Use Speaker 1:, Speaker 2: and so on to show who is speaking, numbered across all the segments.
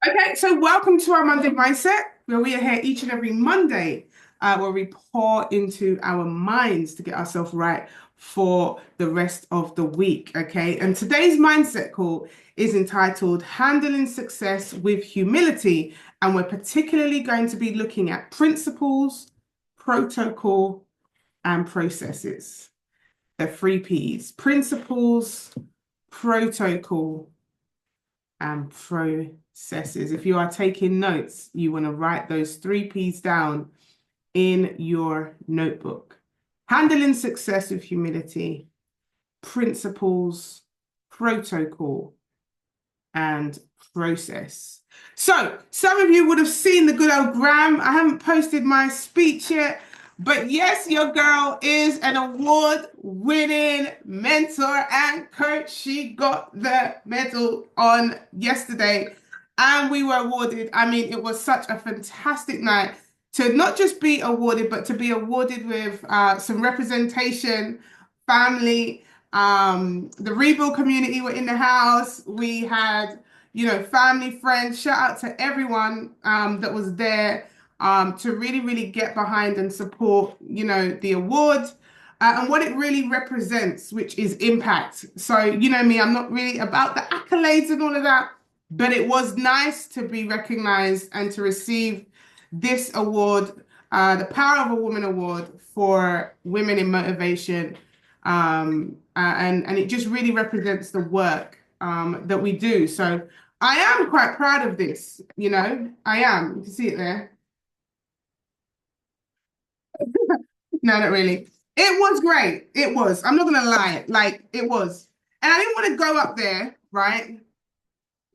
Speaker 1: Okay, so welcome to our Monday Mindset, where we are here each and every Monday, where we pour into our minds to get ourselves right for the rest of the week. Okay, and today's mindset call is entitled Handling Success with Humility, and we're particularly going to be looking at principles, protocol, and processes. The three P's: principles, protocol, and processes. If you are taking notes, you want to write those three P's down in your notebook. Handling success with humility, principles, protocol, and process. So, some of you would have seen the good old gram. I haven't posted my speech yet, but yes, your girl is an award-winning mentor and coach. She got the medal on yesterday, and we were awarded. I mean, it was such a fantastic night to not just be awarded, but to be awarded with some representation, family. The Rebuild community were in the house. We had, family, friends. Shout out to everyone that was there to really, really get behind and support, the award and what it really represents, which is impact. So, you know me, I'm not really about the accolades and all of that, but it was nice to be recognized and to receive this award, the Power of a Woman Award for Women in Motivation. And it just really represents the work that we do. So I am quite proud of this, I am. You can see it there. No, not really. It was great. It was. I'm not gonna lie. Like it was. And I didn't want to go up there, right,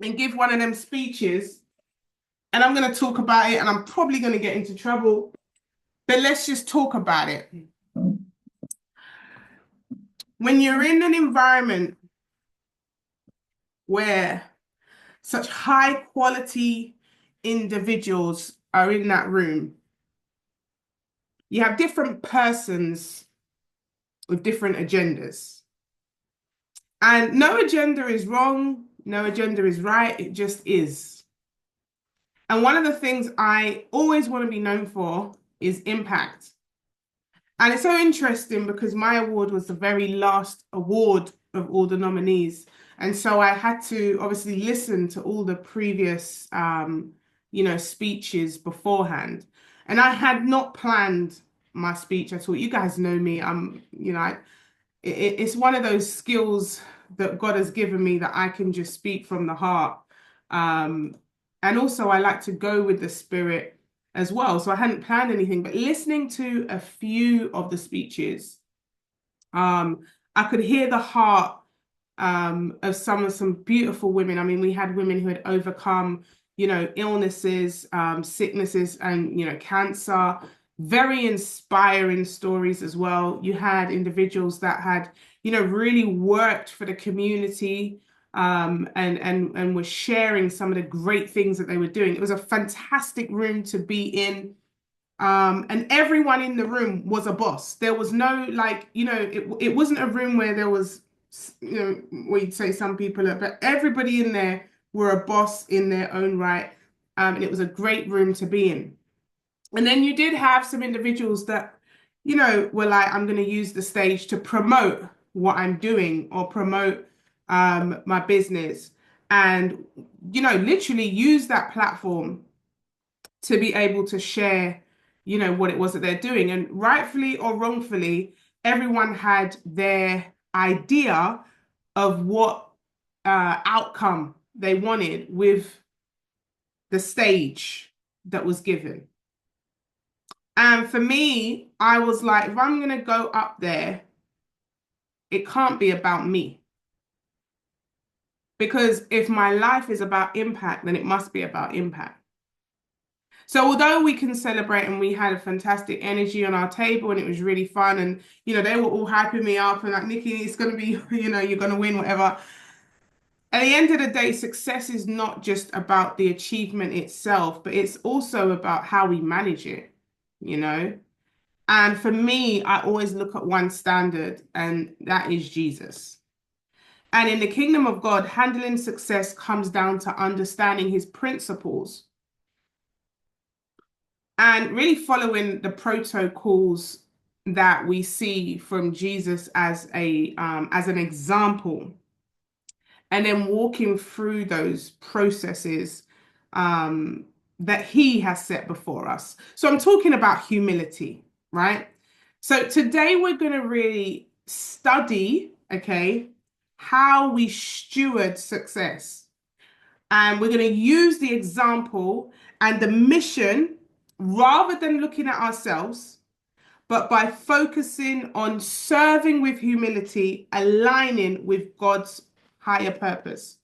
Speaker 1: and give one of them speeches. And I'm gonna talk about it, and I'm probably gonna get into trouble. But let's just talk about it. When you're in an environment where such high quality individuals are in that room, you have different persons with different agendas. And no agenda is wrong, no agenda is right, it just is. And one of the things I always want to be known for is impact. And it's so interesting because my award was the very last award of all the nominees. And so I had to obviously listen to all the previous, speeches beforehand. And I had not planned my speech at all. You guys know me. It's one of those skills that God has given me that I can just speak from the heart. Um, and also, I like to go with the spirit as well. So I hadn't planned anything, but listening to a few of the speeches, I could hear the heart of some beautiful women. I mean, we had women who had overcome, illnesses, sicknesses, and cancer. Very inspiring stories as well. You had individuals that had, really worked for the community, and were sharing some of the great things that they were doing. It was a fantastic room to be in. And everyone in the room was a boss. There was no like, it wasn't a room where there was, where you'd say some people are, but everybody in there were a boss in their own right. And it was a great room to be in. And then you did have some individuals that, were like, I'm going to use the stage to promote what I'm doing or promote my business and, literally use that platform to be able to share, what it was that they're doing. And rightfully or wrongfully, everyone had their idea of what outcome they wanted with the stage that was given. And for me, I was like, if I'm going to go up there, it can't be about me. Because if my life is about impact, then it must be about impact. So although we can celebrate and we had a fantastic energy on our table and it was really fun and they were all hyping me up and like Nikki, it's gonna be, you're gonna win, whatever. At the end of the day, success is not just about the achievement itself, but it's also about how we manage it, you know? And for me, I always look at one standard, and that is Jesus. And in the kingdom of God, handling success comes down to understanding his principles and really following the protocols that we see from Jesus as an example, and then walking through those processes um, that he has set before us. So I'm talking about humility, right? So today we're going to really study, okay, how we steward success. And we're going to use the example and the mission rather than looking at ourselves, but by focusing on serving with humility, aligning with God's higher purpose.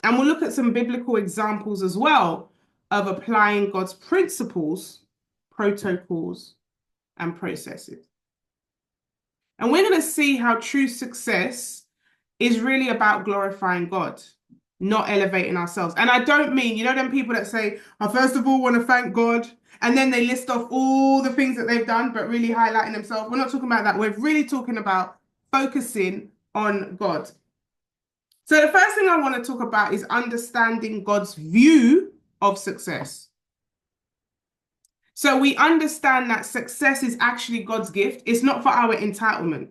Speaker 1: And we'll look at some biblical examples as well of applying God's principles, protocols, and processes. And we're going to see how true success is really about glorifying God, not elevating ourselves. And I don't mean, you know, them people that say, I first of all want to thank God. And then they list off all the things that they've done, but really highlighting themselves. We're not talking about that. We're really talking about focusing on God. So the first thing I want to talk about is understanding God's view of success. So we understand that success is actually God's gift. It's not for our entitlement,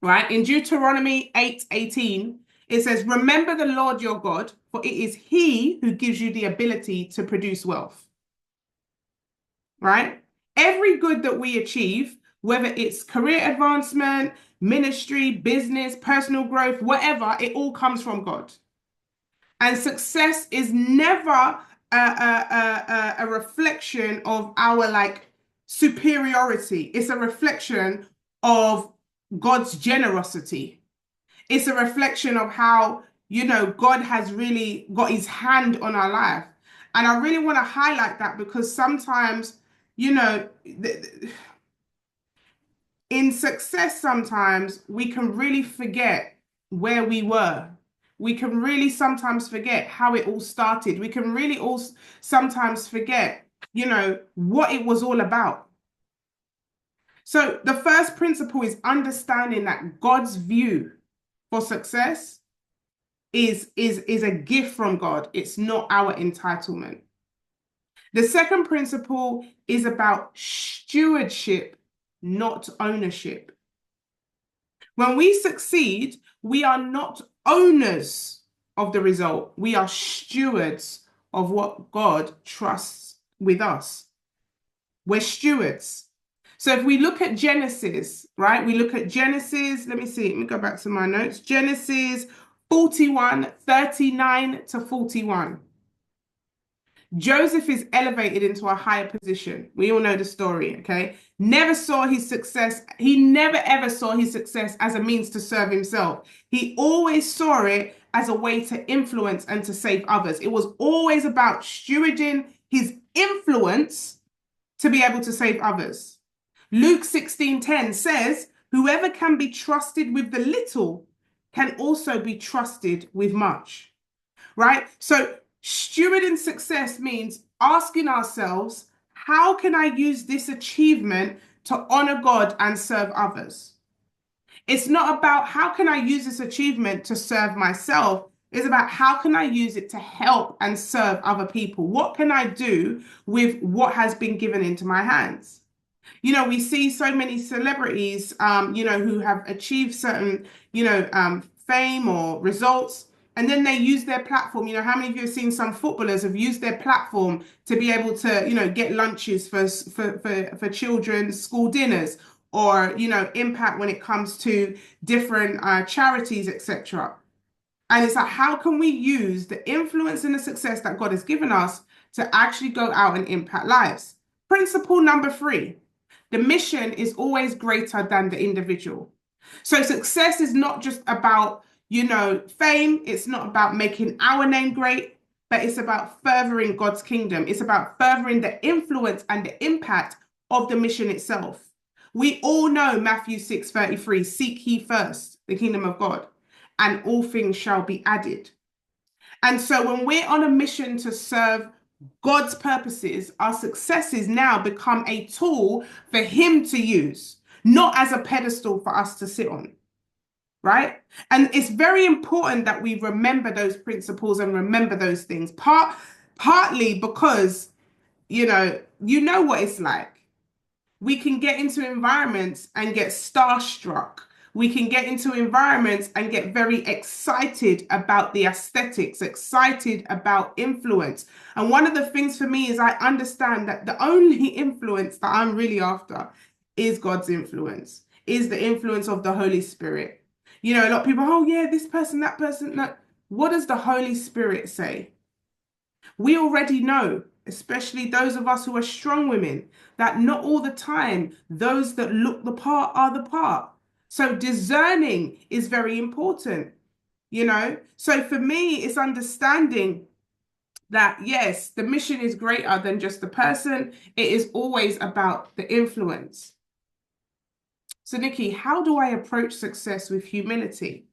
Speaker 1: right? In Deuteronomy 8:18, it says, remember the Lord your God, for it is he who gives you the ability to produce wealth, right? Every good that we achieve, whether it's career advancement, ministry, business, personal growth, whatever, it all comes from God. And success is never a reflection of our like superiority. It's a reflection of God's generosity. It's a reflection of how, you know, God has really got his hand on our life. And I really want to highlight that because sometimes, you know, in success, sometimes we can really forget where we were. We can really sometimes forget how it all started. We can really also sometimes forget, you know, what it was all about. So the first principle is understanding that God's view for success is a gift from God. It's not our entitlement. The second principle is about stewardship, not ownership. When we succeed, we are not owners of the result. We are stewards of what God trusts with us. We're stewards. So if we look at Genesis, right? We look at Genesis, let me go back to my notes. Genesis 41:39 to 41. Joseph is elevated into a higher position. We all know the story, okay? Never saw his success. He never ever saw his success as a means to serve himself. He always saw it as a way to influence and to save others. It was always about stewarding his influence to be able to save others. Luke 16:10 says, whoever can be trusted with the little can also be trusted with much, right? So stewarding success means asking ourselves, how can I use this achievement to honor God and serve others? It's not about how can I use this achievement to serve myself. It's about how can I use it to help and serve other people? What can I do with what has been given into my hands? You know, we see so many celebrities, you know, who have achieved certain, you know, fame or results, and then they use their platform. You know, how many of you have seen some footballers have used their platform to be able to, you know, get lunches for children's school dinners, or, you know, impact when it comes to different charities, etc. And it's like, how can we use the influence and the success that God has given us to actually go out and impact lives? Principle number 3. The mission is always greater than the individual. So success is not just about, you know, fame. It's not about making our name great, but it's about furthering God's kingdom. It's about furthering the influence and the impact of the mission itself. We all know Matthew 6:33, seek ye first the kingdom of God, and all things shall be added. And so when we're on a mission to serve God's purposes, our successes now become a tool for him to use, not as a pedestal for us to sit on, right? And it's very important that we remember those principles and remember those things. Partly because, you know what it's like. We can get into environments and get starstruck. We can get into environments and get very excited about the aesthetics, excited about influence. And one of the things for me is I understand that the only influence that I'm really after is God's influence, is the influence of the Holy Spirit. A lot of people, oh yeah, this person, that person. No. What does the Holy Spirit say? We already know, especially those of us who are strong women, that not all the time those that look the part are the part. So discerning is very important. So for me, it's understanding that yes, the mission is greater than just the person. It is always about the influence. So Nikki, how do I approach success with humility?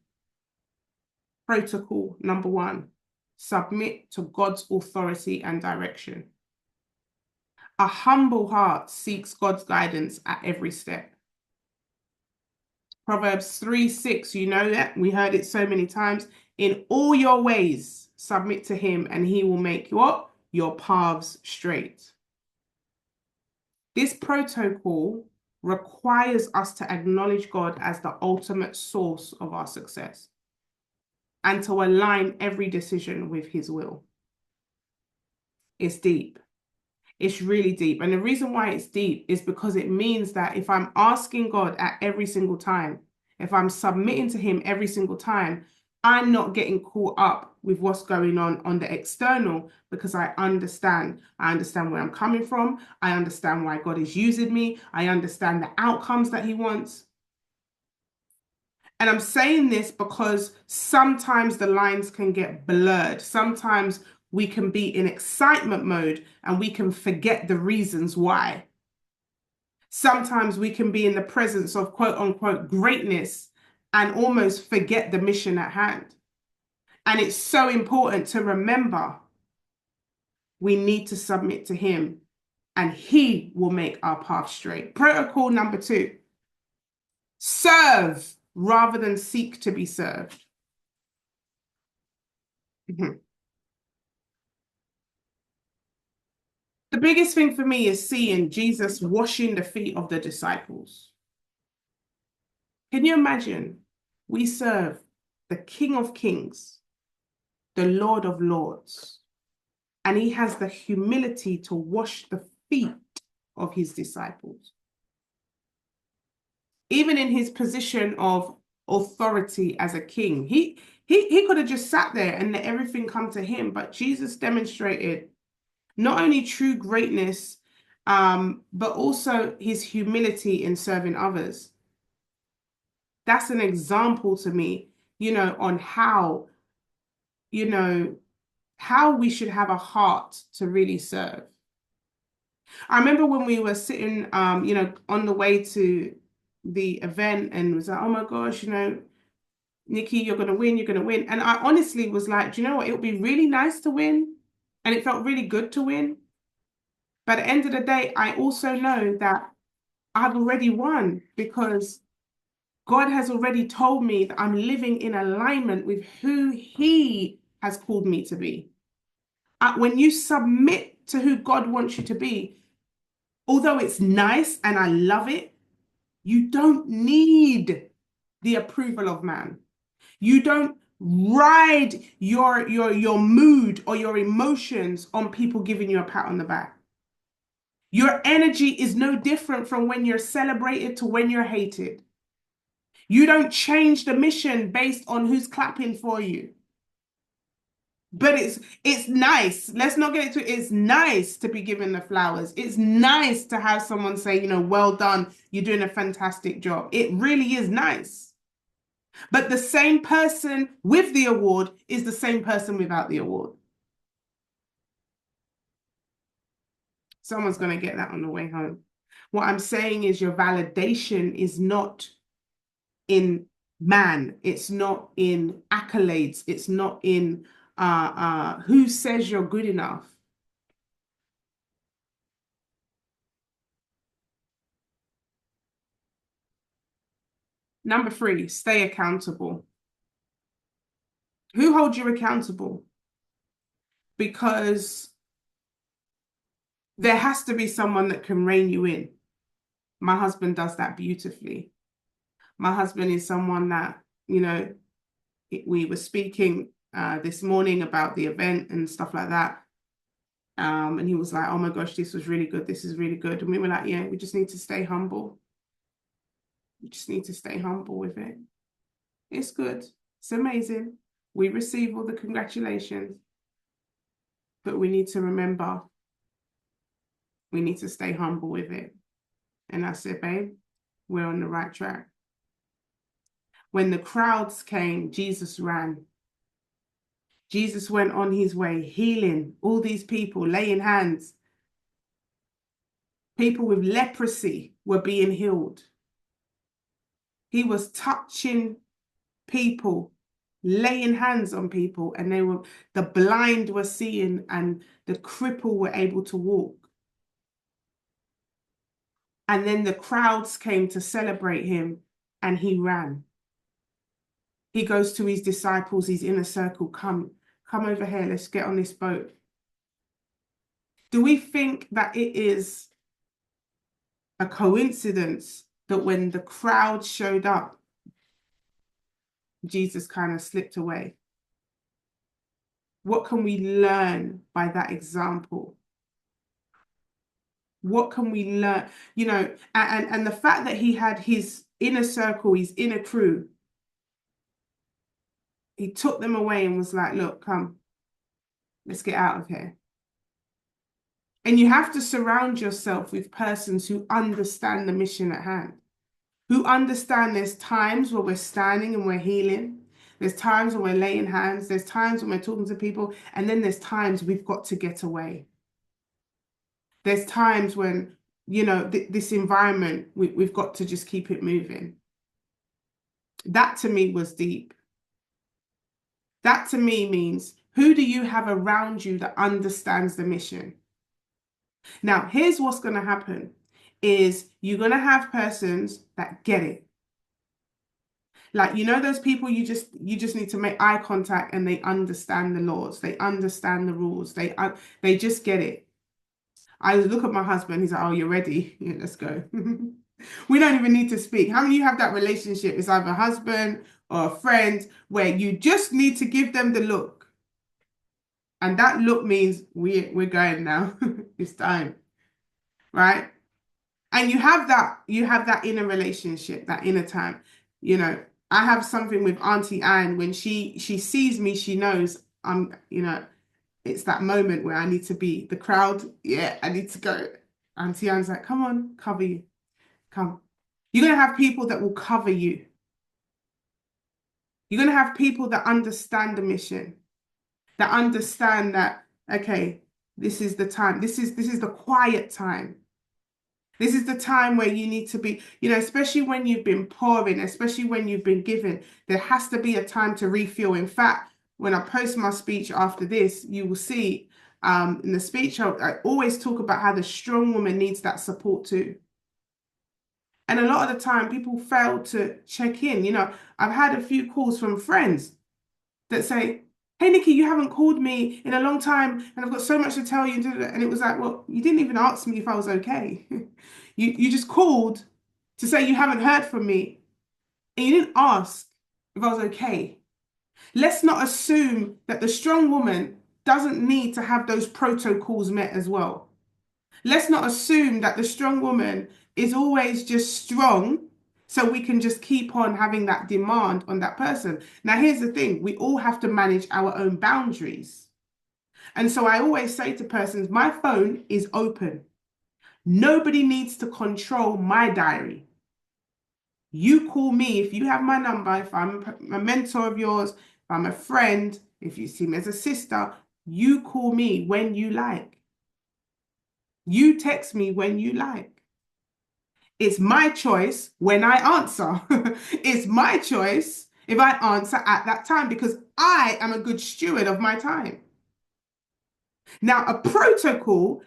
Speaker 1: Protocol number one, submit to God's authority and direction. A humble heart seeks God's guidance at every step. Proverbs 3:6, you know that? We heard it so many times. In all your ways, submit to him, and he will make what? Your paths straight. This protocol requires us to acknowledge God as the ultimate source of our success and to align every decision with his will. It's deep. It's really deep. And the reason why it's deep is because it means that if I'm asking God at every single time, if I'm submitting to him every single time, I'm not getting caught up with what's going on the external because I understand. I understand where I'm coming from. I understand why God is using me. I understand the outcomes that he wants. And I'm saying this because sometimes the lines can get blurred. Sometimes we can be in excitement mode and we can forget the reasons why. Sometimes we can be in the presence of quote unquote greatness and almost forget the mission at hand. And it's so important to remember we need to submit to him and he will make our path straight. Protocol number two, serve rather than seek to be served. The biggest thing for me is seeing Jesus washing the feet of the disciples. Can you imagine? We serve the King of Kings, the Lord of Lords, and he has the humility to wash the feet of his disciples. Even in his position of authority as a king, he could have just sat there and let everything come to him, but Jesus demonstrated not only true greatness, but also his humility in serving others. That's an example to me, on how, how we should have a heart to really serve. I remember when we were sitting, on the way to the event and was like, oh my gosh, Nikki, you're going to win, you're going to win. And I honestly was like, do you know what? It would be really nice to win. And it felt really good to win. But at the end of the day, I also know that I've already won because God has already told me that I'm living in alignment with who he has called me to be. When you submit to who God wants you to be, although it's nice and I love it, you don't need the approval of man. You don't ride your mood or your emotions on people giving you a pat on the back. Your energy is no different from when you're celebrated to when you're hated. You don't change the mission based on who's clapping for you. But it's nice. Let's not get into it. It's nice to be given the flowers. It's nice to have someone say, well done, you're doing a fantastic job. It really is nice. But the same person with the award is the same person without the award. Someone's going to get that on the way home. What I'm saying is your validation is not in man. It's not in accolades. It's not in who says you're good enough. Number three, stay accountable. Who holds you accountable? Because there has to be someone that can rein you in. My husband does that beautifully. My husband is someone that, we were speaking this morning about the event and stuff like that. And he was like, oh my gosh, this was really good. This is really good. And we were like, yeah, we just need to stay humble. We just need to stay humble with it. It's good. It's amazing. We receive all the congratulations, but we need to remember we need to stay humble with it. And I said, babe, we're on the right track. When the crowds came, Jesus ran. Jesus went on his way, healing all these people, laying hands. People with leprosy were being healed. He was touching people, laying hands on people, and the blind were seeing and the cripple were able to walk. And then the crowds came to celebrate him, and he ran. He goes to his disciples, his inner circle, come over here, let's get on this boat. Do we think that it is a coincidence that when the crowd showed up, Jesus kind of slipped away? What can we learn by that example? What can we learn? And the fact that he had his inner circle, his inner crew, he took them away and was like, look, come, let's get out of here. And you have to surround yourself with persons who understand the mission at hand, who understand there's times where we're standing and we're healing. There's times when we're laying hands. There's times when we're talking to people. And then there's times we've got to get away. There's times when, this environment, we've got to just keep it moving. That to me was deep. That to me means, who do you have around you that understands the mission? Now, here's what's going to happen is you're going to have persons that get it. Like, those people you just need to make eye contact and they understand the laws. They understand the rules. They just get it. I look at my husband, he's like, oh, you're ready? Yeah, let's go. We don't even need to speak. How many of you have that relationship? It's either a husband or a friend where you just need to give them the look. And that look means we're going now. It's time. Right? And you have that inner relationship, that inner time. I have something with Auntie Anne. When she sees me, she knows I'm, it's that moment where I need to be the crowd. Yeah, I need to go. Auntie Anne's like, come on, cover you. Come. You're going to have people that will cover you. You're going to have people that understand the mission, that understand that, okay, this is the time. This is the quiet time. This is the time where you need to be, especially when you've been pouring, especially when you've been giving, there has to be a time to refuel. In fact, when I post my speech after this, you will see in the speech, I always talk about how the strong woman needs that support too. And a lot of the time, people fail to check in. I've had a few calls from friends that say, hey, Nikki, you haven't called me in a long time, and I've got so much to tell you. And it was like, well, you didn't even ask me if I was okay. You just called to say you haven't heard from me, and you didn't ask if I was okay. Let's not assume that the strong woman doesn't need to have those protocols met as well. Let's not assume that the strong woman is always just strong so we can just keep on having that demand on that person. Now, here's the thing. We all have to manage our own boundaries. And so I always say to persons, my phone is open. Nobody needs to control my diary. You call me if you have my number, if I'm a mentor of yours, if I'm a friend, if you see me as a sister, you call me when you like. You text me when you like. It's my choice when I answer. It's my choice if I answer at that time because I am a good steward of my time. Now, a protocol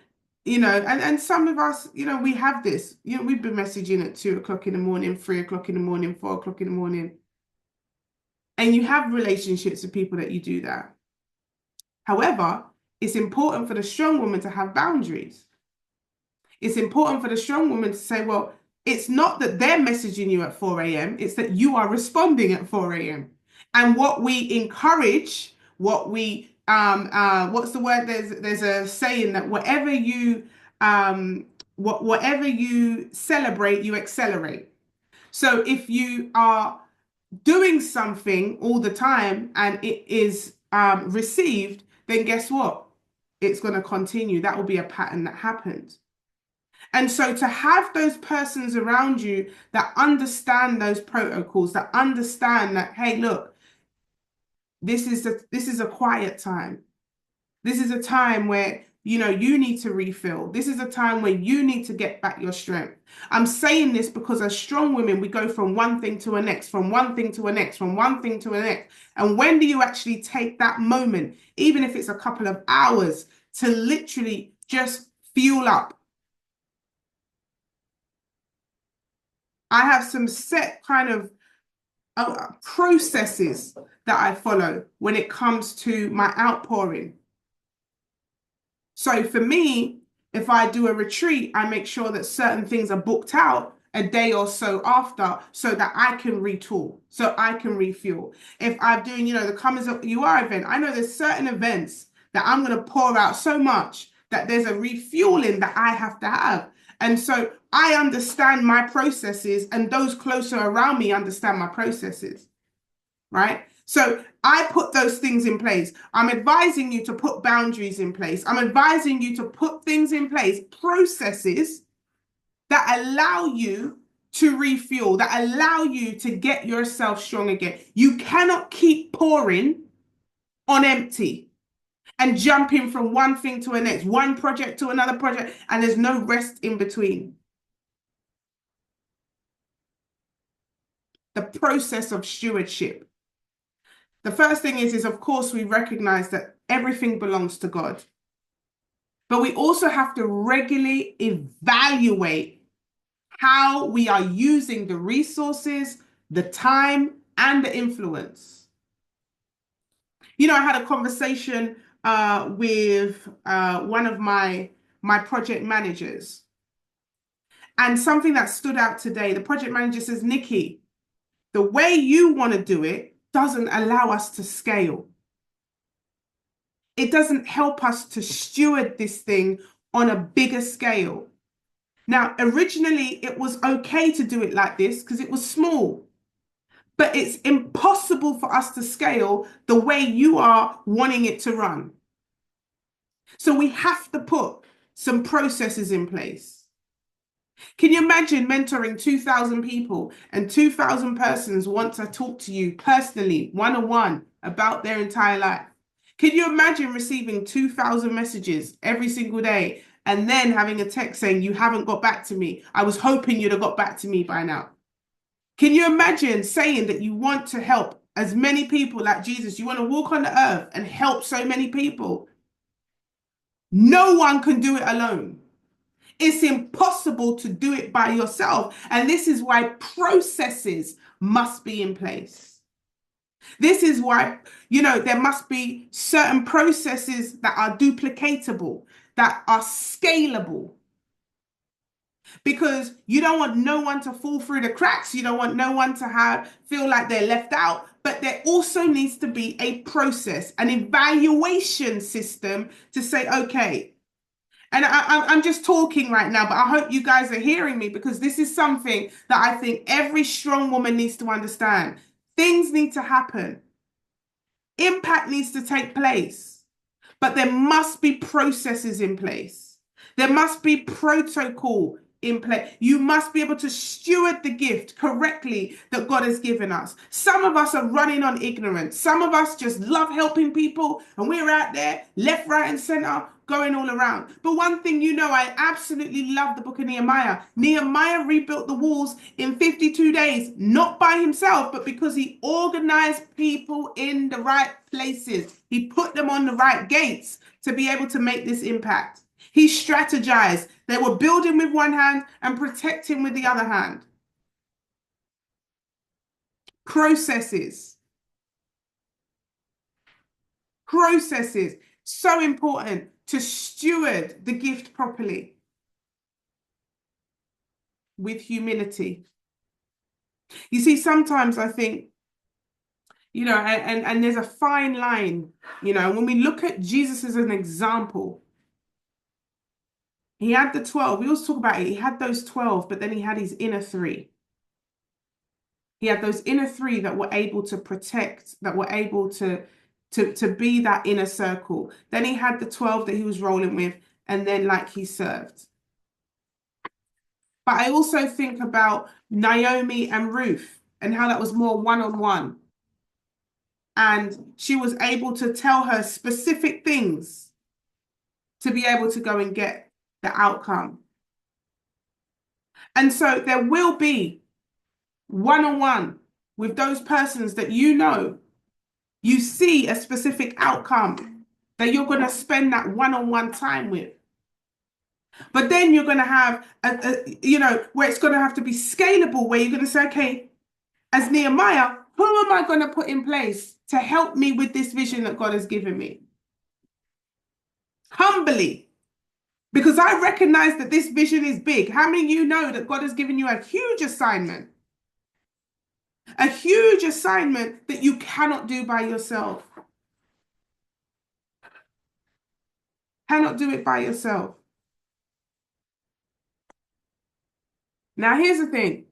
Speaker 1: and some of us, we have this, we've been messaging at 2 o'clock in the morning, 3 o'clock in the morning, 4 o'clock in the morning. And you have relationships with people that you do that. However, it's important for the strong woman to have boundaries. It's important for the strong woman to say, well, it's not that they're messaging you at 4 a.m., it's that you are responding at 4 a.m. And what we encourage, what's the word? There's a saying that whatever you celebrate, you accelerate. So if you are doing something all the time and it is received, then guess what? It's going to continue. That will be a pattern that happens. And so to have those persons around you that understand those protocols, that understand that, hey, look, this is a quiet time. This is a time where, you need to refill. This is a time where you need to get back your strength. I'm saying this because as strong women, we go from one thing to a next, from one thing to a next, from one thing to a next. And when do you actually take that moment, even if it's a couple of hours, to literally just fuel up? I have some set kind of processes that I follow when it comes to my outpouring. So for me, if I do a retreat, I make sure that certain things are booked out a day or so after so that I can retool, so I can refuel. If I'm doing, the Come As You Are event, I know there's certain events that I'm going to pour out so much that there's a refueling that I have to have. And so I understand my processes, and those closer around me understand my processes, right? So I put those things in place. I'm advising you to put boundaries in place. I'm advising you to put things in place, processes that allow you to refuel, that allow you to get yourself strong again. You cannot keep pouring on empty and jumping from one thing to the next, one project to another project, and there's no rest in between. The process of stewardship. The first thing is of course, we recognize that everything belongs to God. But we also have to regularly evaluate how we are using the resources, the time, and the influence. I had a conversation with one of my project managers. And something that stood out today, the project manager says, Nikki, the way you want to do it doesn't allow us to scale. It doesn't help us to steward this thing on a bigger scale. Now, originally, it was okay to do it like this because it was small, but it's impossible for us to scale the way you are wanting it to run. So we have to put some processes in place. Can you imagine mentoring 2,000 people and 2,000 persons want to talk to you personally, one-on-one, about their entire life? Can you imagine receiving 2,000 messages every single day and then having a text saying, you haven't got back to me. I was hoping you'd have got back to me by now. Can you imagine saying that you want to help as many people like Jesus? You want to walk on the earth and help so many people. No one can do it alone. It's impossible to do it by yourself. And this is why processes must be in place. This is why, there must be certain processes that are duplicatable, that are scalable. Because you don't want no one to fall through the cracks. You don't want no one to feel like they're left out. But there also needs to be a process, an evaluation system to say, okay, and I'm just talking right now, but I hope you guys are hearing me because this is something that I think every strong woman needs to understand. Things need to happen. Impact needs to take place, but there must be processes in place. There must be protocol in place. You must be able to steward the gift correctly that God has given us. Some of us are running on ignorance. Some of us just love helping people and we're out there left, right, and center going all around. But one thing I absolutely love the book of Nehemiah. Nehemiah rebuilt the walls in 52 days, not by himself, but because he organized people in the right places. He put them on the right gates to be able to make this impact. He strategized. They were building with one hand and protecting with the other hand. Processes. Processes. So important to steward the gift properly with humility. You see, sometimes I think, and there's a fine line, when we look at Jesus as an example, he had the 12. We always talk about it. He had those 12, but then he had his inner three. He had those inner three that were able to protect, that were able to be that inner circle. Then he had the 12 that he was rolling with, and then like he served. But I also think about Naomi and Ruth and how that was more one-on-one. And she was able to tell her specific things to be able to go and get the outcome. And so there will be one-on-one with those persons that you see a specific outcome that you're going to spend that one-on-one time with. But then you're going to have, where it's going to have to be scalable, where you're going to say, okay, as Nehemiah, who am I going to put in place to help me with this vision that God has given me? Humbly, because I recognize that this vision is big. How many of you know that God has given you a huge assignment? A huge assignment that you cannot do by yourself. Cannot do it by yourself. Now, here's the thing.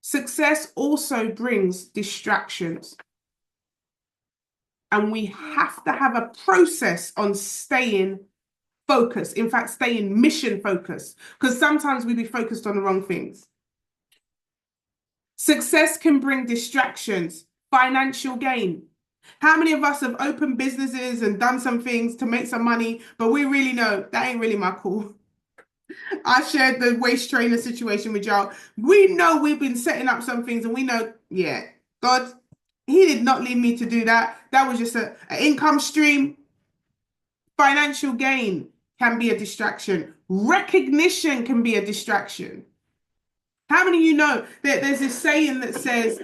Speaker 1: Success also brings distractions. And we have to have a process on staying focused. In fact, staying mission focused. Because sometimes we be focused on the wrong things. Success can bring distractions, financial gain. How many of us have opened businesses and done some things to make some money, but we really know that ain't really my call? I shared the waist trainer situation with y'all. We know we've been setting up some things and we know, yeah, God, he did not lead me to do that. That was just an income stream. Financial gain can be a distraction. Recognition can be a distraction. How many of you know that there's this saying that says,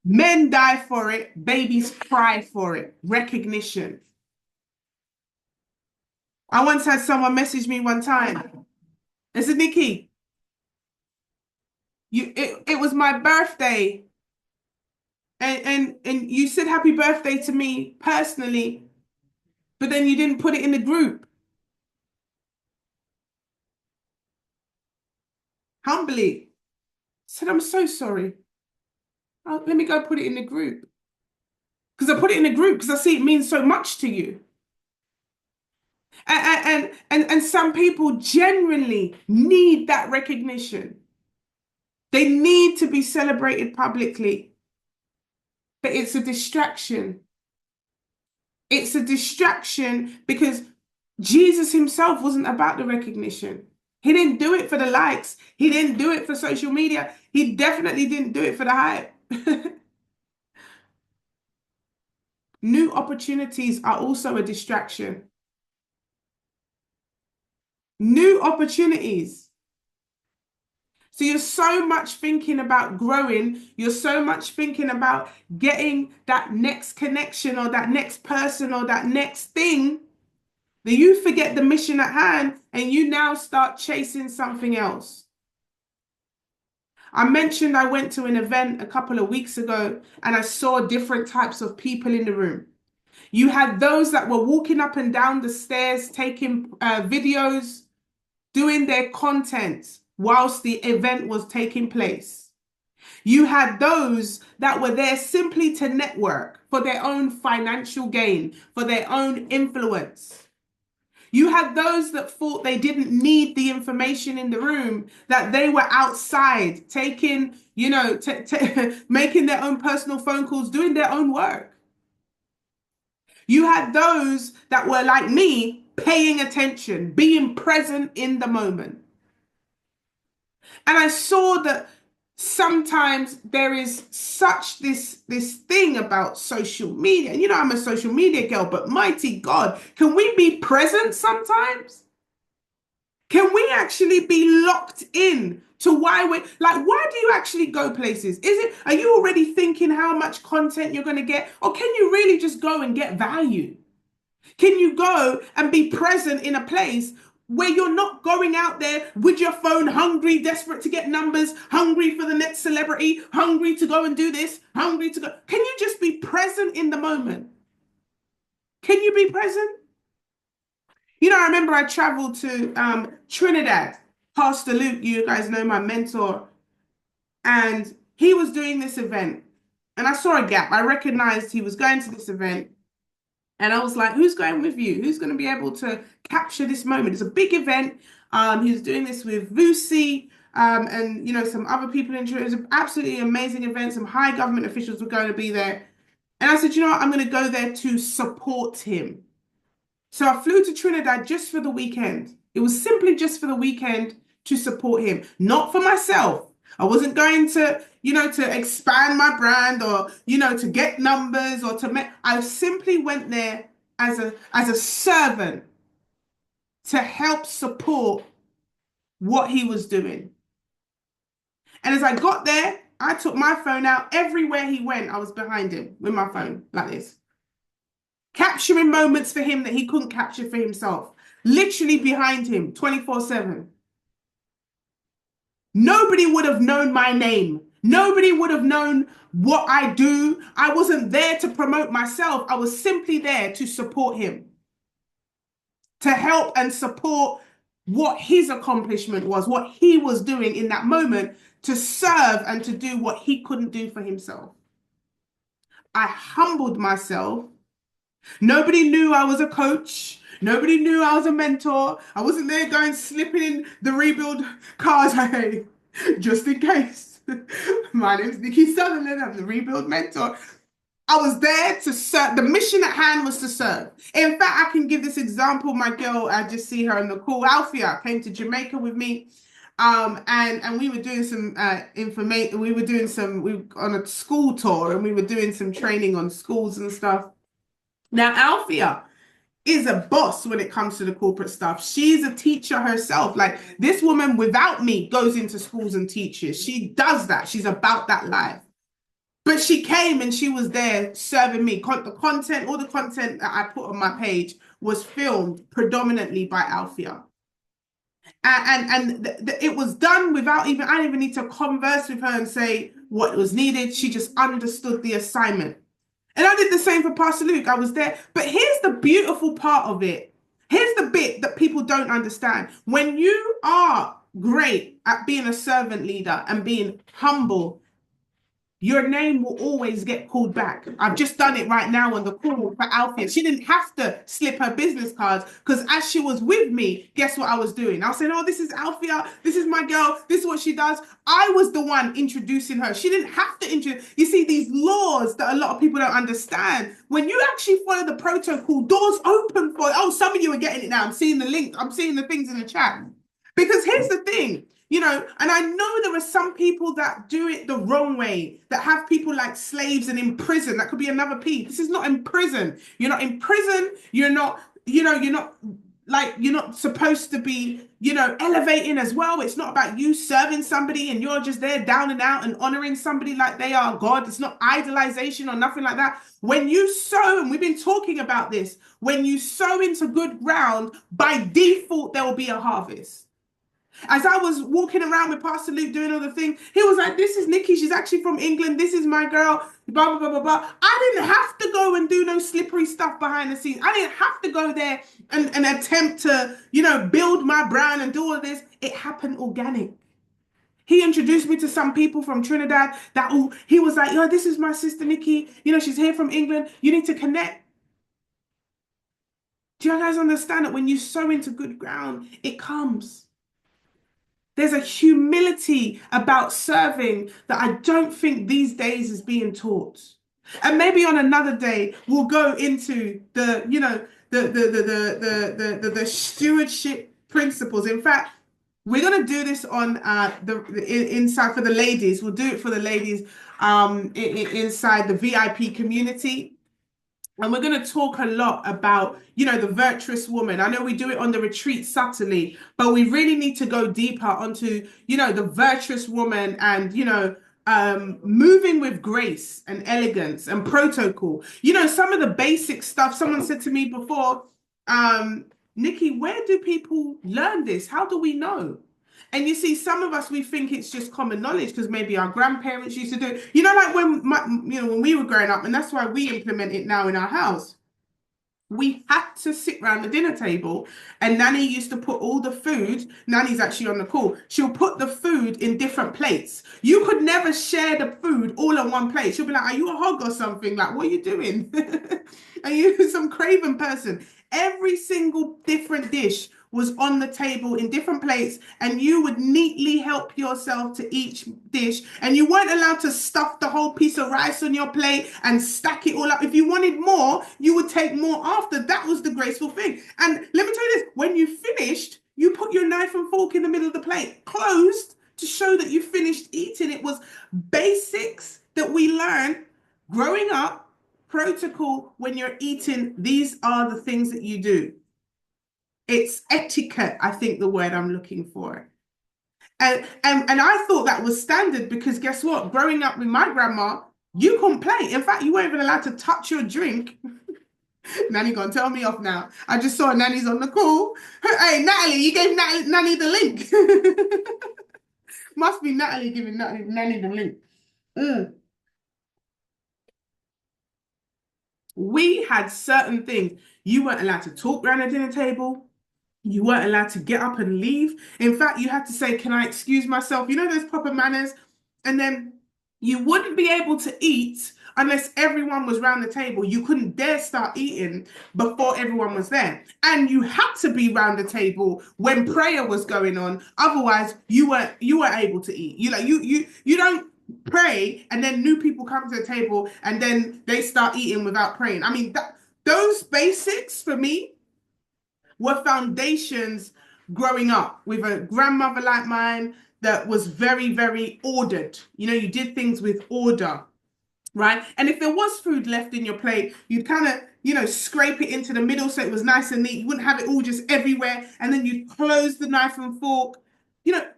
Speaker 1: men die for it, babies cry for it. Recognition. I once had someone message me one time. They said, Nikki, it was my birthday. And you said happy birthday to me personally, but then you didn't put it in the group. Humbly said, I'm so sorry. Oh, let me go put it in the group. Because I put it in the group because I see it means so much to you. And some people genuinely need that recognition. They need to be celebrated publicly. But it's a distraction. It's a distraction because Jesus himself wasn't about the recognition. He didn't do it for the likes. He didn't do it for social media. He definitely didn't do it for the hype. New opportunities are also a distraction. New opportunities. So you're so much thinking about growing. You're so much thinking about getting that next connection or that next person or that next thing that you forget the mission at hand and you now start chasing something else. I mentioned I went to an event a couple of weeks ago and I saw different types of people in the room. You had those that were walking up and down the stairs, taking videos, doing their content whilst the event was taking place. You had those that were there simply to network for their own financial gain, for their own influence. You had those that thought they didn't need the information in the room, that they were outside taking, making their own personal phone calls, doing their own work. You had those that were like me, paying attention, being present in the moment. And I saw that sometimes there is such this thing about social media. And I'm a social media girl, but mighty God, can we be present sometimes? Can we actually be locked in to why we like why do you actually go places? Are you already thinking how much content you're going to get, or can you really just go and get value? Can you go and be present in a place where you're not going out there with your phone hungry, desperate to get numbers, hungry for the next celebrity, hungry to go and do this, hungry to go? Can you just be present in the moment? Can you be present? I remember I traveled to Trinidad. Pastor Luke, you guys know, my mentor, and he was doing this event. And I saw a gap. I recognized he was going to this event. And I was like, who's going with you? Who's going to be able to capture this moment? It's a big event. He was doing this with Vusi, and some other people in Trinidad. It was an absolutely amazing event. Some high government officials were going to be there. And I said, you know what? I'm going to go there to support him. So I flew to Trinidad just for the weekend. It was simply just for the weekend to support him, not for myself. I wasn't going to expand my brand or, to get numbers or to make. I simply went there as a servant to help support what he was doing. And as I got there, I took my phone out. Everywhere he went, I was behind him with my phone like this, capturing moments for him that he couldn't capture for himself, literally behind him 24/7. Nobody would have known my name. Nobody would have known what I do. I wasn't there to promote myself. I was simply there to support him, to help and support what his accomplishment was, what he was doing in that moment, to serve and to do what he couldn't do for himself. I humbled myself. Nobody knew I was a coach. Nobody knew I was a mentor. I wasn't there going slipping in the rebuild cars. Hey, just in case. My name's Nikki Sutherland. I'm the rebuild mentor. I was there to serve. The mission at hand was to serve. In fact, I can give this example. My girl, I just see her in the call. Alfia came to Jamaica with me. And we were doing some information. We were doing on a school tour, and we were doing some training on schools and stuff. Now, Alfia is a boss when it comes to the corporate stuff. She's a teacher herself. Like, this woman without me goes into schools and teaches. She does that. She's about that life. But she came and she was there serving me. All the content that I put on my page was filmed predominantly by Alfia. And it was done without even, I didn't even need to converse with her and say what was needed. She just understood the assignment. And I did the same for Pastor Luke. I was there. But here's the beautiful part of it. Here's the bit that people don't understand. When you are great at being a servant leader and being humble, your name will always get called back. I've just done it right now on the call for Alfie. She didn't have to slip her business cards because as she was with me, guess what I was doing? I was saying, oh, this is Alfia. This is my girl. This is what she does. I was the one introducing her. She didn't have to introduce. You see, these laws that a lot of people don't understand. When you actually follow the protocol, doors open for, oh, some of you are getting it now. I'm seeing the link. I'm seeing the things in the chat. Because here's the thing. And I know there are some people that do it the wrong way, that have people like slaves and in prison. That could be another P. This is not in prison. You're not in prison. You're not supposed to be, elevating as well. It's not about you serving somebody and you're just there down and out and honoring somebody like they are God. It's not idolization or nothing like that. When you sow, and we've been talking about this, when you sow into good ground, by default, there will be a harvest. As I was walking around with Pastor Luke doing all the things, he was like, this is Nikki. She's actually from England. This is my girl. Blah, blah, blah, blah, blah. I didn't have to go and do no slippery stuff behind the scenes. I didn't have to go there and attempt to, build my brand and do all this. It happened organic. He introduced me to some people from Trinidad he was like, this is my sister Nikki. She's here from England. You need to connect. Do you guys understand that when you sow into good ground, it comes? There's a humility about serving that I don't think these days is being taught. And maybe on another day we'll go into the stewardship principles. In fact, We're gonna do this on inside for the ladies. We'll do it for the ladies inside the VIP community. And we're going to talk a lot about, the virtuous woman. I know we do it on the retreat subtly, but we really need to go deeper onto, the virtuous woman and, moving with grace and elegance and protocol. Some of the basic stuff. Someone said to me before, Nikki, where do people learn this? How do we know? And you see, some of us, we think it's just common knowledge because maybe our grandparents used to do it. Like when we were growing up, and that's why we implement it now in our house. We had to sit around the dinner table, and Nanny used to put all the food. Nanny's actually on the call. She'll put the food in different plates. You could never share the food all on one plate. She'll be like, "Are you a hog or something? Like, what are you doing? Are you some craven person?" Every single different dish was on the table in different plates, and you would neatly help yourself to each dish. And you weren't allowed to stuff the whole piece of rice on your plate and stack it all up. If you wanted more, you would take more after. That was the graceful thing. And let me tell you this, when you finished, you put your knife and fork in the middle of the plate, closed, to show that you finished eating. It was basics that we learned growing up, protocol when you're eating. These are the things that you do. It's etiquette, I think the word I'm looking for. And I thought that was standard because guess what? Growing up with my grandma, you couldn't play. In fact, you weren't even allowed to touch your drink. Nanny gonna tell me off now. I just saw Nanny's on the call. Hey, Natalie, you gave Nanny the link. Must be Natalie giving Nanny the link. Mm. We had certain things. You weren't allowed to talk around the dinner table. You weren't allowed to get up and leave. In fact, you had to say, "Can I excuse myself?" Those proper manners. And then you wouldn't be able to eat unless everyone was round the table. You couldn't dare start eating before everyone was there. And you had to be round the table when prayer was going on. Otherwise, you weren't able to eat. You don't pray and then new people come to the table and then they start eating without praying. I mean, those basics for me were foundations growing up with a grandmother like mine that was very, very ordered. You did things with order, right? And if there was food left in your plate, you'd kind of, scrape it into the middle so it was nice and neat. You wouldn't have it all just everywhere. And then you'd close the knife and fork.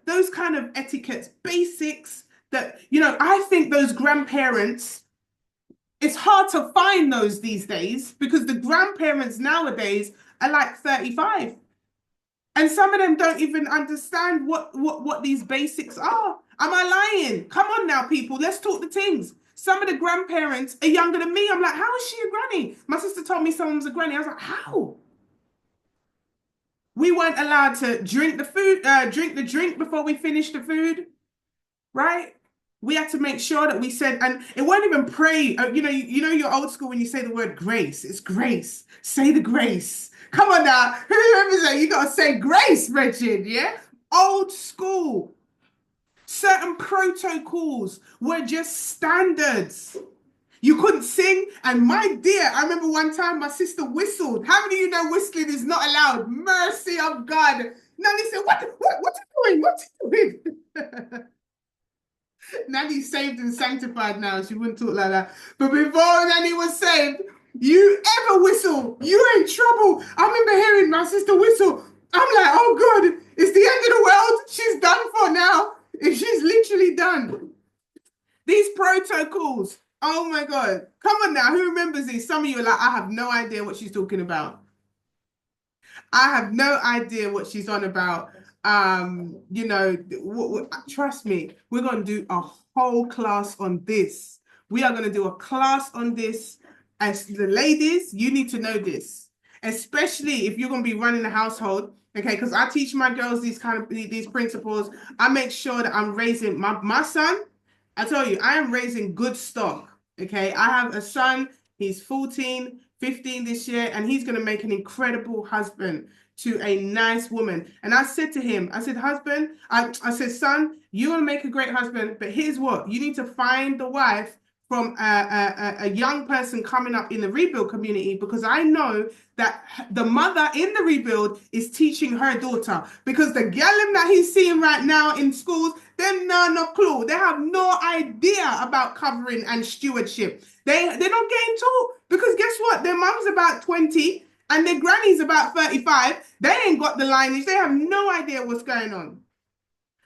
Speaker 1: Those kind of etiquettes, basics that, I think those grandparents, it's hard to find those these days because the grandparents nowadays are like 35. And some of them don't even understand what these basics are. Am I lying? Come on now, people. Let's talk the things. Some of the grandparents are younger than me. I'm like, how is she a granny? My sister told me someone was a granny. I was like, how? We weren't allowed to drink the food, drink the drink before we finished the food, right? We had to make sure that we said, and it won't even pray. You're old school when you say the word grace. It's grace. Say the grace. Come on now. Who remembers that? You got to say grace, Richard, yeah? Old school. Certain protocols were just standards. You couldn't sing. And my dear, I remember one time my sister whistled. How many of you know whistling is not allowed? Mercy of God. Nanny said, what are you doing? What are you doing? Nanny's saved and sanctified now. She wouldn't talk like that. But before Nanny was saved, you ever whistle, you're in trouble. I remember hearing my sister whistle. I'm like, oh God, it's the end of the world. She's done for now. She's literally done. These protocols. Oh my God. Come on now. Who remembers these? Some of you are like, I have no idea what she's talking about. I have no idea what she's on about. Trust me, we're going to do a whole class on this. We are going to do a class on this. As the ladies, you need to know this, especially if you're going to be running a household. Okay, because I teach my girls these principles. I make sure that I'm raising my son. I tell you, I am raising good stock. Okay, I have a son. He's 14, 15 this year, and he's going to make an incredible husband to a nice woman. And I said to him, I said, husband, I said, son, you're going to make a great husband, but here's what, you need to find the wife from a young person coming up in the rebuild community, because I know that the mother in the rebuild is teaching her daughter, because the girl that he's seeing right now in schools, they're no clue. They have no idea about covering and stewardship. They're not getting taught, because guess what? Their mom's about 20 and their granny's about 35. They ain't got the lineage. They have no idea what's going on.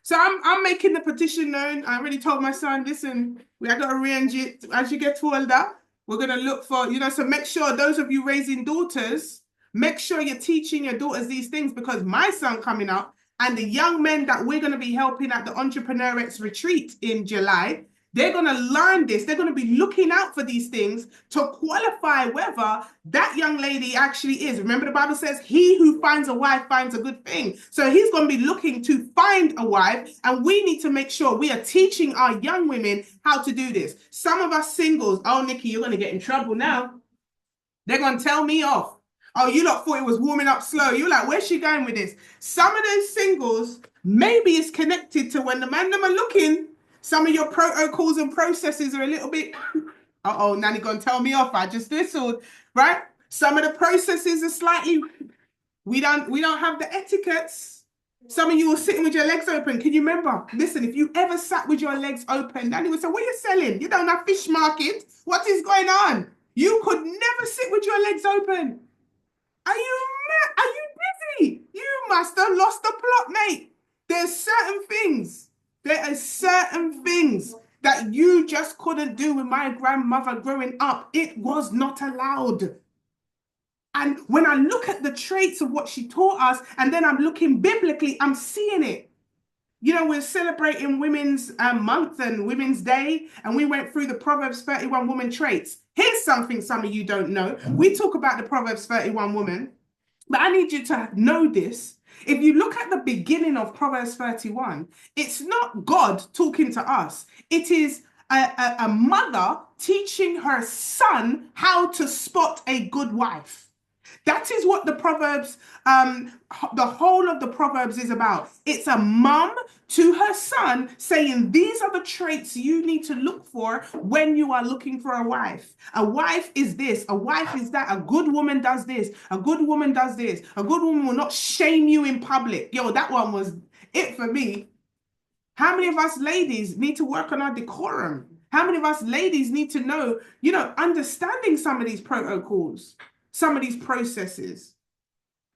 Speaker 1: So I'm making the petition known. I already told my son, listen, we are going to arrange it as you get older. We're going to look for, so make sure those of you raising daughters, make sure you're teaching your daughters these things, because my son coming up and the young men that we're going to be helping at the Entrepreneur X retreat in July, they're going to learn this. They're going to be looking out for these things to qualify whether that young lady actually is. Remember, the Bible says, he who finds a wife finds a good thing. So he's going to be looking to find a wife, and we need to make sure we are teaching our young women how to do this. Some of us singles, oh, Nikki, you're going to get in trouble now. They're going to tell me off. Oh, you lot thought it was warming up slow. You're like, where's she going with this? Some of those singles, maybe it's connected to when the man them are looking. Some of your protocols and processes are a little bit, uh-oh, Nanny gonna tell me off. I just whistled, right? Some of the processes are slightly, we don't have the etiquettes. Some of you are sitting with your legs open. Can you remember? Listen, if you ever sat with your legs open, Nanny would say, what are you selling? You don't have fish market. What is going on? You could never sit with your legs open. Are you mad? Are you busy? You must have lost the plot, mate. There's certain things. There are certain things that you just couldn't do with my grandmother growing up. It was not allowed. And when I look at the traits of what she taught us, and then I'm looking biblically, I'm seeing it. We're celebrating Women's Month and Women's Day, and we went through the Proverbs 31 woman traits. Here's something some of you don't know. We talk about the Proverbs 31 woman, but I need you to know this. If you look at the beginning of Proverbs 31, it's not God talking to us. It is a mother teaching her son how to spot a good wife. That is what the Proverbs, the whole of the Proverbs is about. It's a mom to her son saying, these are the traits you need to look for when you are looking for a wife. A wife is this, a wife is that, a good woman does this, a good woman does this, a good woman will not shame you in public. Yo, that one was it for me. How many of us ladies need to work on our decorum? How many of us ladies need to know, understanding some of these protocols, some of these processes?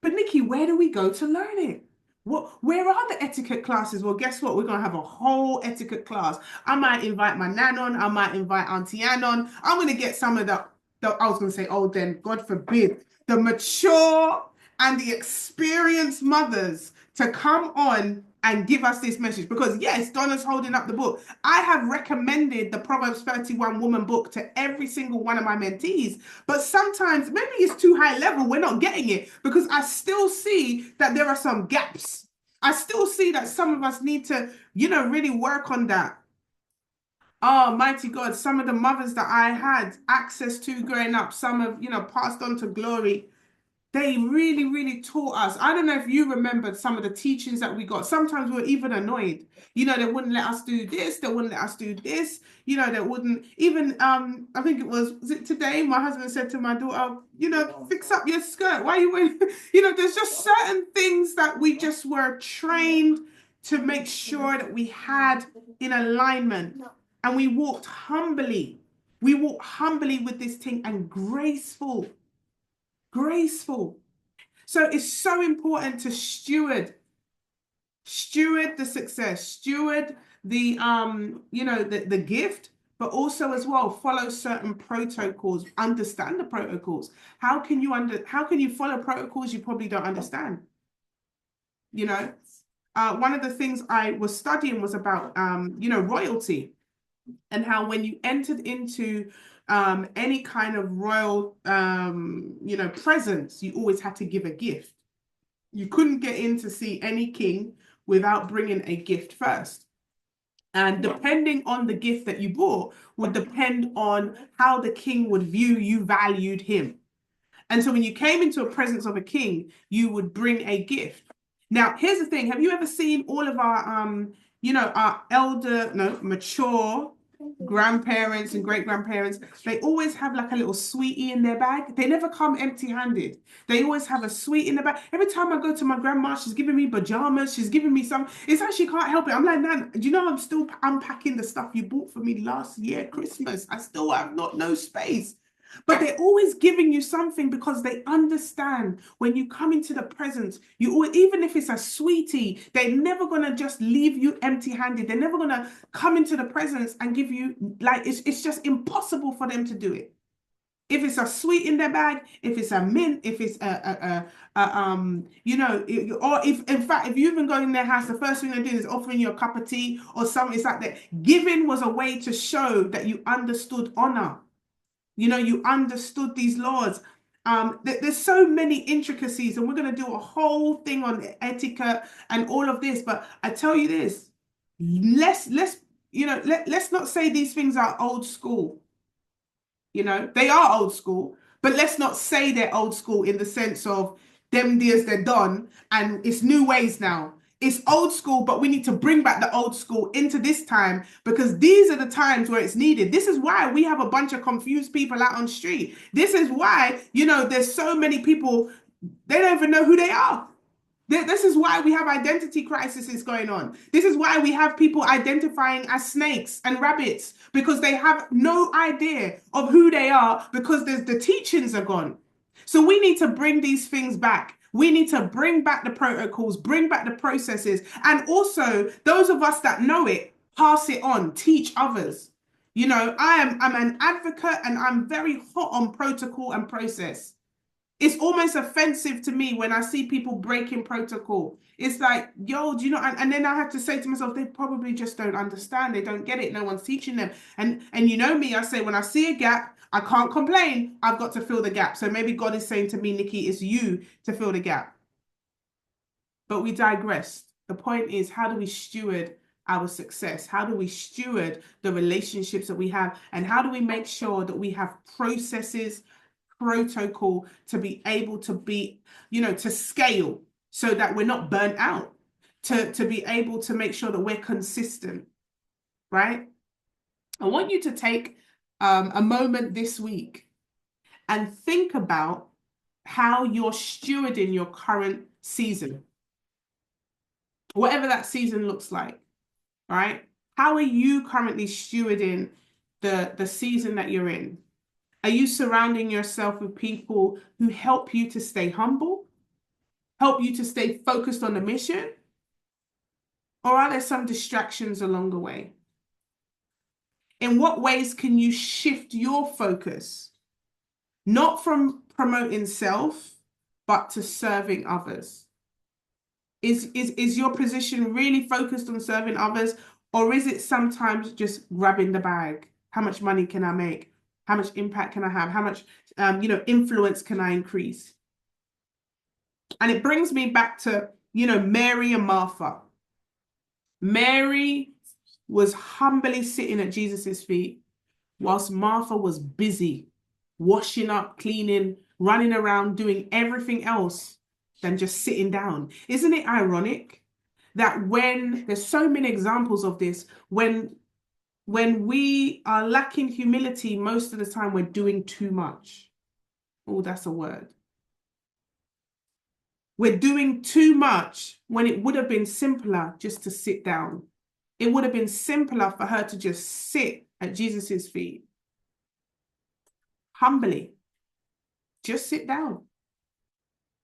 Speaker 1: But Nikki, where do we go to learn it? Where are the etiquette classes? Well, guess what? We're going to have a whole etiquette class. I might invite my nan on. I might invite Auntie Ann on. I'm going to get some of I was going to say, oh, then, God forbid, the mature and the experienced mothers to come on and give us this message. Because yes, Donna's holding up the book. I have recommended the Proverbs 31 woman book to every single one of my mentees, but sometimes maybe it's too high level. We're not getting it, because I still see that there are some gaps. I still see that some of us need to, really work on that. Oh, mighty God, some of the mothers that I had access to growing up, some have, passed on to glory. They really, really taught us. I don't know if you remembered some of the teachings that we got. Sometimes we were even annoyed. They wouldn't let us do this. They wouldn't let us do this. They wouldn't even, I think was it today? My husband said to my daughter, fix up your skirt. Why are you wearing, there's just certain things that we just were trained to make sure that we had in alignment. And we walked humbly. We walked humbly with this thing and graceful. So it's so important to steward the success, steward the the gift, but also as well follow certain protocols, understand the protocols. How can you follow protocols you probably don't understand? One of the things I was studying was about royalty, and how when you entered into any kind of royal, presence, you always had to give a gift. You couldn't get in to see any king without bringing a gift first. And depending on the gift that you brought would depend on how the king would view you, valued him. And so when you came into a presence of a king, you would bring a gift. Now, here's the thing. Have you ever seen all of our, our mature grandparents and great-grandparents, they always have like a little sweetie in their bag. They never come empty-handed. They always have a sweet in the bag. Every time I go to my grandma, she's giving me pajamas. She's giving me some. It's like she can't help it. I'm like, Nan, do you know I'm still unpacking the stuff you bought for me last year, Christmas? I still have not no space. But they're always giving you something because they understand when you come into the presence, you always, even if it's a sweetie, they're never gonna just leave you empty-handed. They're never gonna come into the presence and give you like it's just impossible for them to do it. If it's a sweet in their bag, if it's a mint, if it's or if in fact if you even go in their house, the first thing they do is offering you a cup of tea or something. It's like that. Giving was a way to show that you understood honor. You understood these laws. There's so many intricacies, and we're going to do a whole thing on etiquette and all of this. But I tell you this, let's not say these things are old school. They are old school, but let's not say they're old school in the sense of them years they're done and it's new ways now. It's old school, but we need to bring back the old school into this time because these are the times where it's needed. This is why we have a bunch of confused people out on the street. This is why, there's so many people, they don't even know who they are. This is why we have identity crises going on. This is why we have people identifying as snakes and rabbits because they have no idea of who they are because the teachings are gone. So we need to bring these things back. We need to bring back the protocols, bring back the processes, and also those of us that know it, pass it on, teach others. I'm an advocate and I'm very hot on protocol and process. It's almost offensive to me when I see people breaking protocol. It's like, yo, do you know? And then I have to say to myself, they probably just don't understand. They don't get it. No one's teaching them. And you know me, I say when I see a gap, I can't complain. I've got to fill the gap. So maybe God is saying to me, Nikki, it's you to fill the gap. But we digress. The point is, how do we steward our success? How do we steward the relationships that we have? And how do we make sure that we have processes, protocol to be able to be, to scale so that we're not burnt out, to be able to make sure that we're consistent, right? I want you to take a moment this week and think about how you're stewarding your current season, whatever that season looks like, right? How are you currently stewarding the season that you're in? Are you surrounding yourself with people who help you to stay humble, help you to stay focused on the mission? Or are there some distractions along the way? In what ways can you shift your focus, not from promoting self, but to serving others? Is your position really focused on serving others, or is it sometimes just grabbing the bag? How much money can I make? How much impact can I have? How much, influence can I increase? And it brings me back to, Mary and Martha. Mary was humbly sitting at Jesus's feet, whilst Martha was busy washing up, cleaning, running around, doing everything else than just sitting down. Isn't it ironic that when there's so many examples of this, when we are lacking humility, most of the time we're doing too much. Oh, that's a word. We're doing too much when it would have been simpler just to sit down. It would have been simpler for her to just sit at Jesus's feet. Humbly. Just sit down.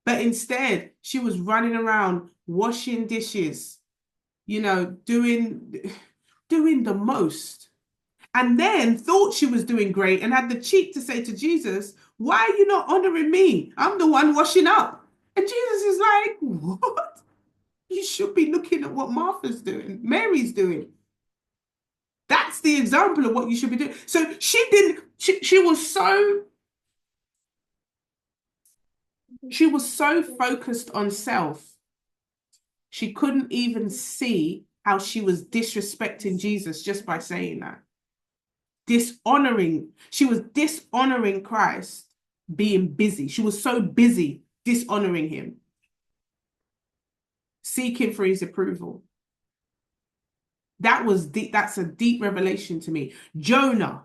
Speaker 1: But instead, she was running around, washing dishes, doing the most. And then thought she was doing great and had the cheek to say to Jesus, why are you not honoring me? I'm the one washing up. And Jesus is like, what? You should be looking at what Martha's doing, Mary's doing. That's the example of what you should be doing. So she was so focused on self, she couldn't even see how she was disrespecting Jesus just by saying that. She was dishonoring Christ, being busy. She was so busy dishonoring him, seeking for his approval. That was deep. That's a deep revelation to me. Jonah,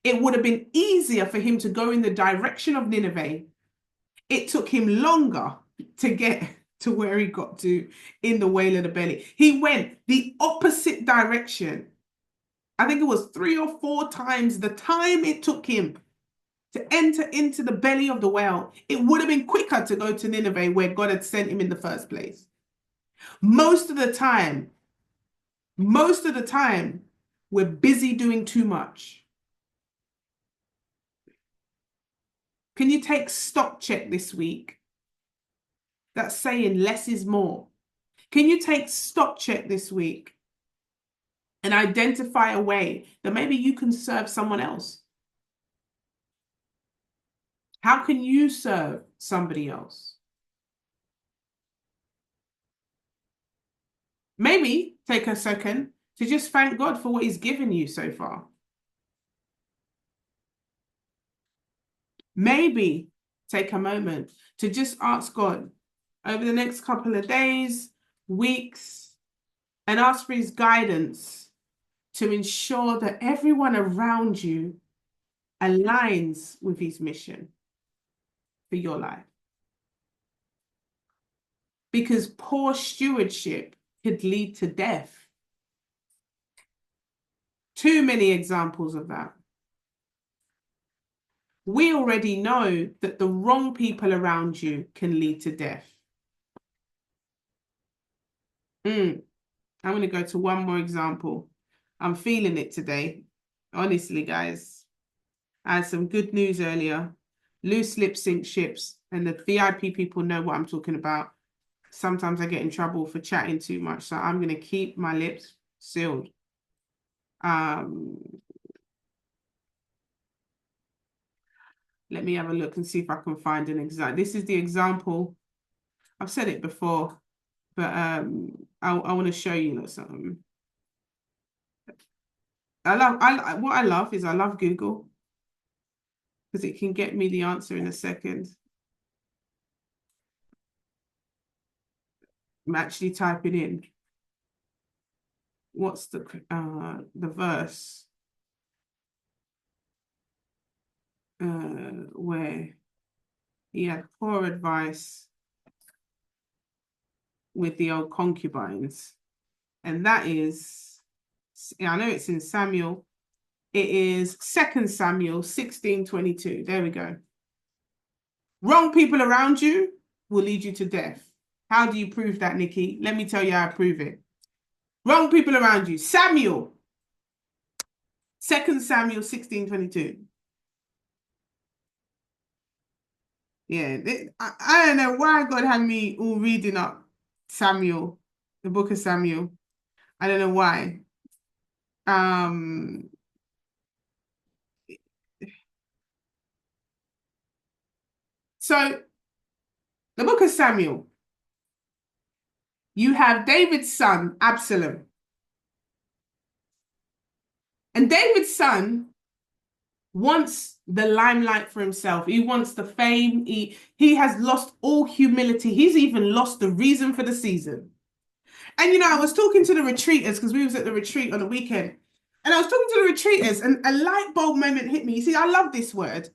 Speaker 1: it would have been easier for him to go in the direction of Nineveh. It took him longer to get to where he got to in the whale of the belly. He went the opposite direction. I think it was 3 or 4 times the time it took him to enter into the belly of the whale. It would have been quicker to go to Nineveh where God had sent him in the first place. Most of the time, we're busy doing too much. Can you take stock check this week? That's saying less is more. Can you take stock check this week and identify a way that maybe you can serve someone else? How can you serve somebody else? Maybe take a second to just thank God for what he's given you so far. Maybe take a moment to just ask God over the next couple of days, weeks, and ask for his guidance to ensure that everyone around you aligns with his mission for your life. Because poor stewardship could lead to death. Too many examples of that. We already know that the wrong people around you can lead to death. I'm going to go to one more example. I'm feeling it today. Honestly, guys. I had some good news earlier. Loose lip sync ships, and the VIP people know what I'm talking about. Sometimes I get in trouble for chatting too much, so I'm going to keep my lips sealed. Let me have a look and see if I can find an example. This is the example. I've said it before, but I want to show you something. What I love is I love Google because it can get me the answer in a second. I'm actually typing in what's the verse where he had poor advice with the old concubines, and that is, I know it's in Samuel. It is 2 Samuel 16:22. There we go. Wrong people around you will lead you to death. How do you prove that, Nikki? Let me tell you how I prove it. Wrong people around you. Samuel. 2 Samuel 16:22. Yeah, I don't know why God had me all reading up Samuel, the book of Samuel. I don't know why. So the book of Samuel, you have David's son, Absalom. And David's son wants the limelight for himself. He wants the fame. He has lost all humility. He's even lost the reason for the season. And, I was talking to the retreaters because we was at the retreat on the weekend. And I was talking to the retreaters and a light bulb moment hit me. You see, I love this word.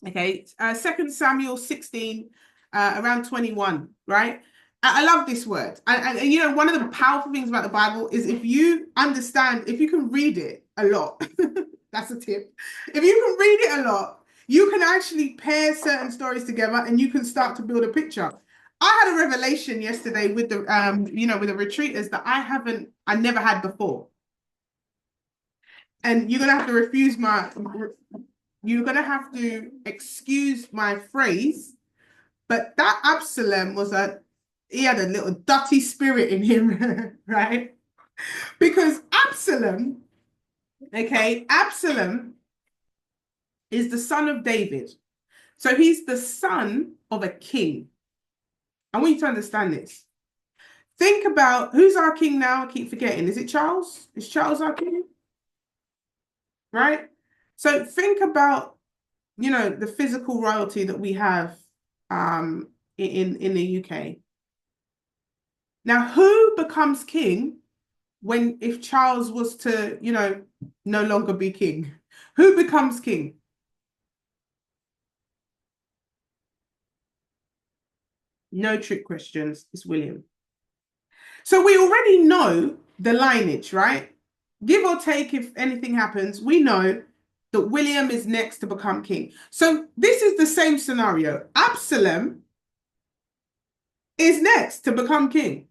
Speaker 1: Okay, 2 Samuel 16, around 21, right? I love this word. And one of the powerful things about the Bible is if you understand, if you can read it a lot, that's a tip. If you can read it a lot, you can actually pair certain stories together and you can start to build a picture. I had a revelation yesterday with the, with the retreaters that I never had before. And you're going to have to you're going to have to excuse my phrase, but that Absalom he had a little dirty spirit in him, right? Because Absalom is the son of David. So he's the son of a king. I want you to understand this. Think about who's our king now. I keep forgetting. Is it Charles? Is Charles our king? Right? So think about, the physical royalty that we have in the UK. Now, who becomes king when if Charles was to, no longer be king? Who becomes king? No trick questions. It's William. So we already know the lineage, right? Give or take, if anything happens, we know that William is next to become king. So this is the same scenario. Absalom is next to become king.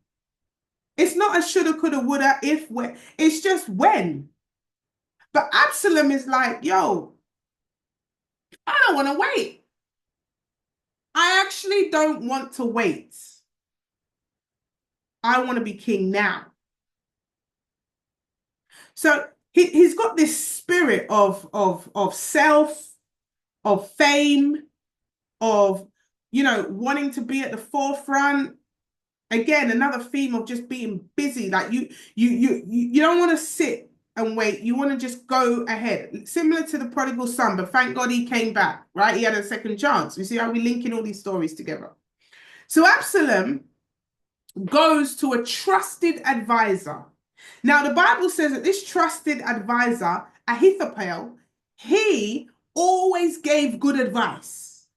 Speaker 1: It's not a shoulda, coulda, woulda, if, when. It's just when. But Absalom is like, yo, I don't want to wait. I actually don't want to wait. I want to be king now. So he's got this spirit of self, of fame, of wanting to be at the forefront. Again, another theme of just being busy. Like you don't want to sit and wait. You want to just go ahead. Similar to the prodigal son, but thank God he came back, right? He had a second chance. You see how we linking all these stories together. So Absalom goes to a trusted advisor. Now, the Bible says that this trusted advisor, Ahithophel, he always gave good advice.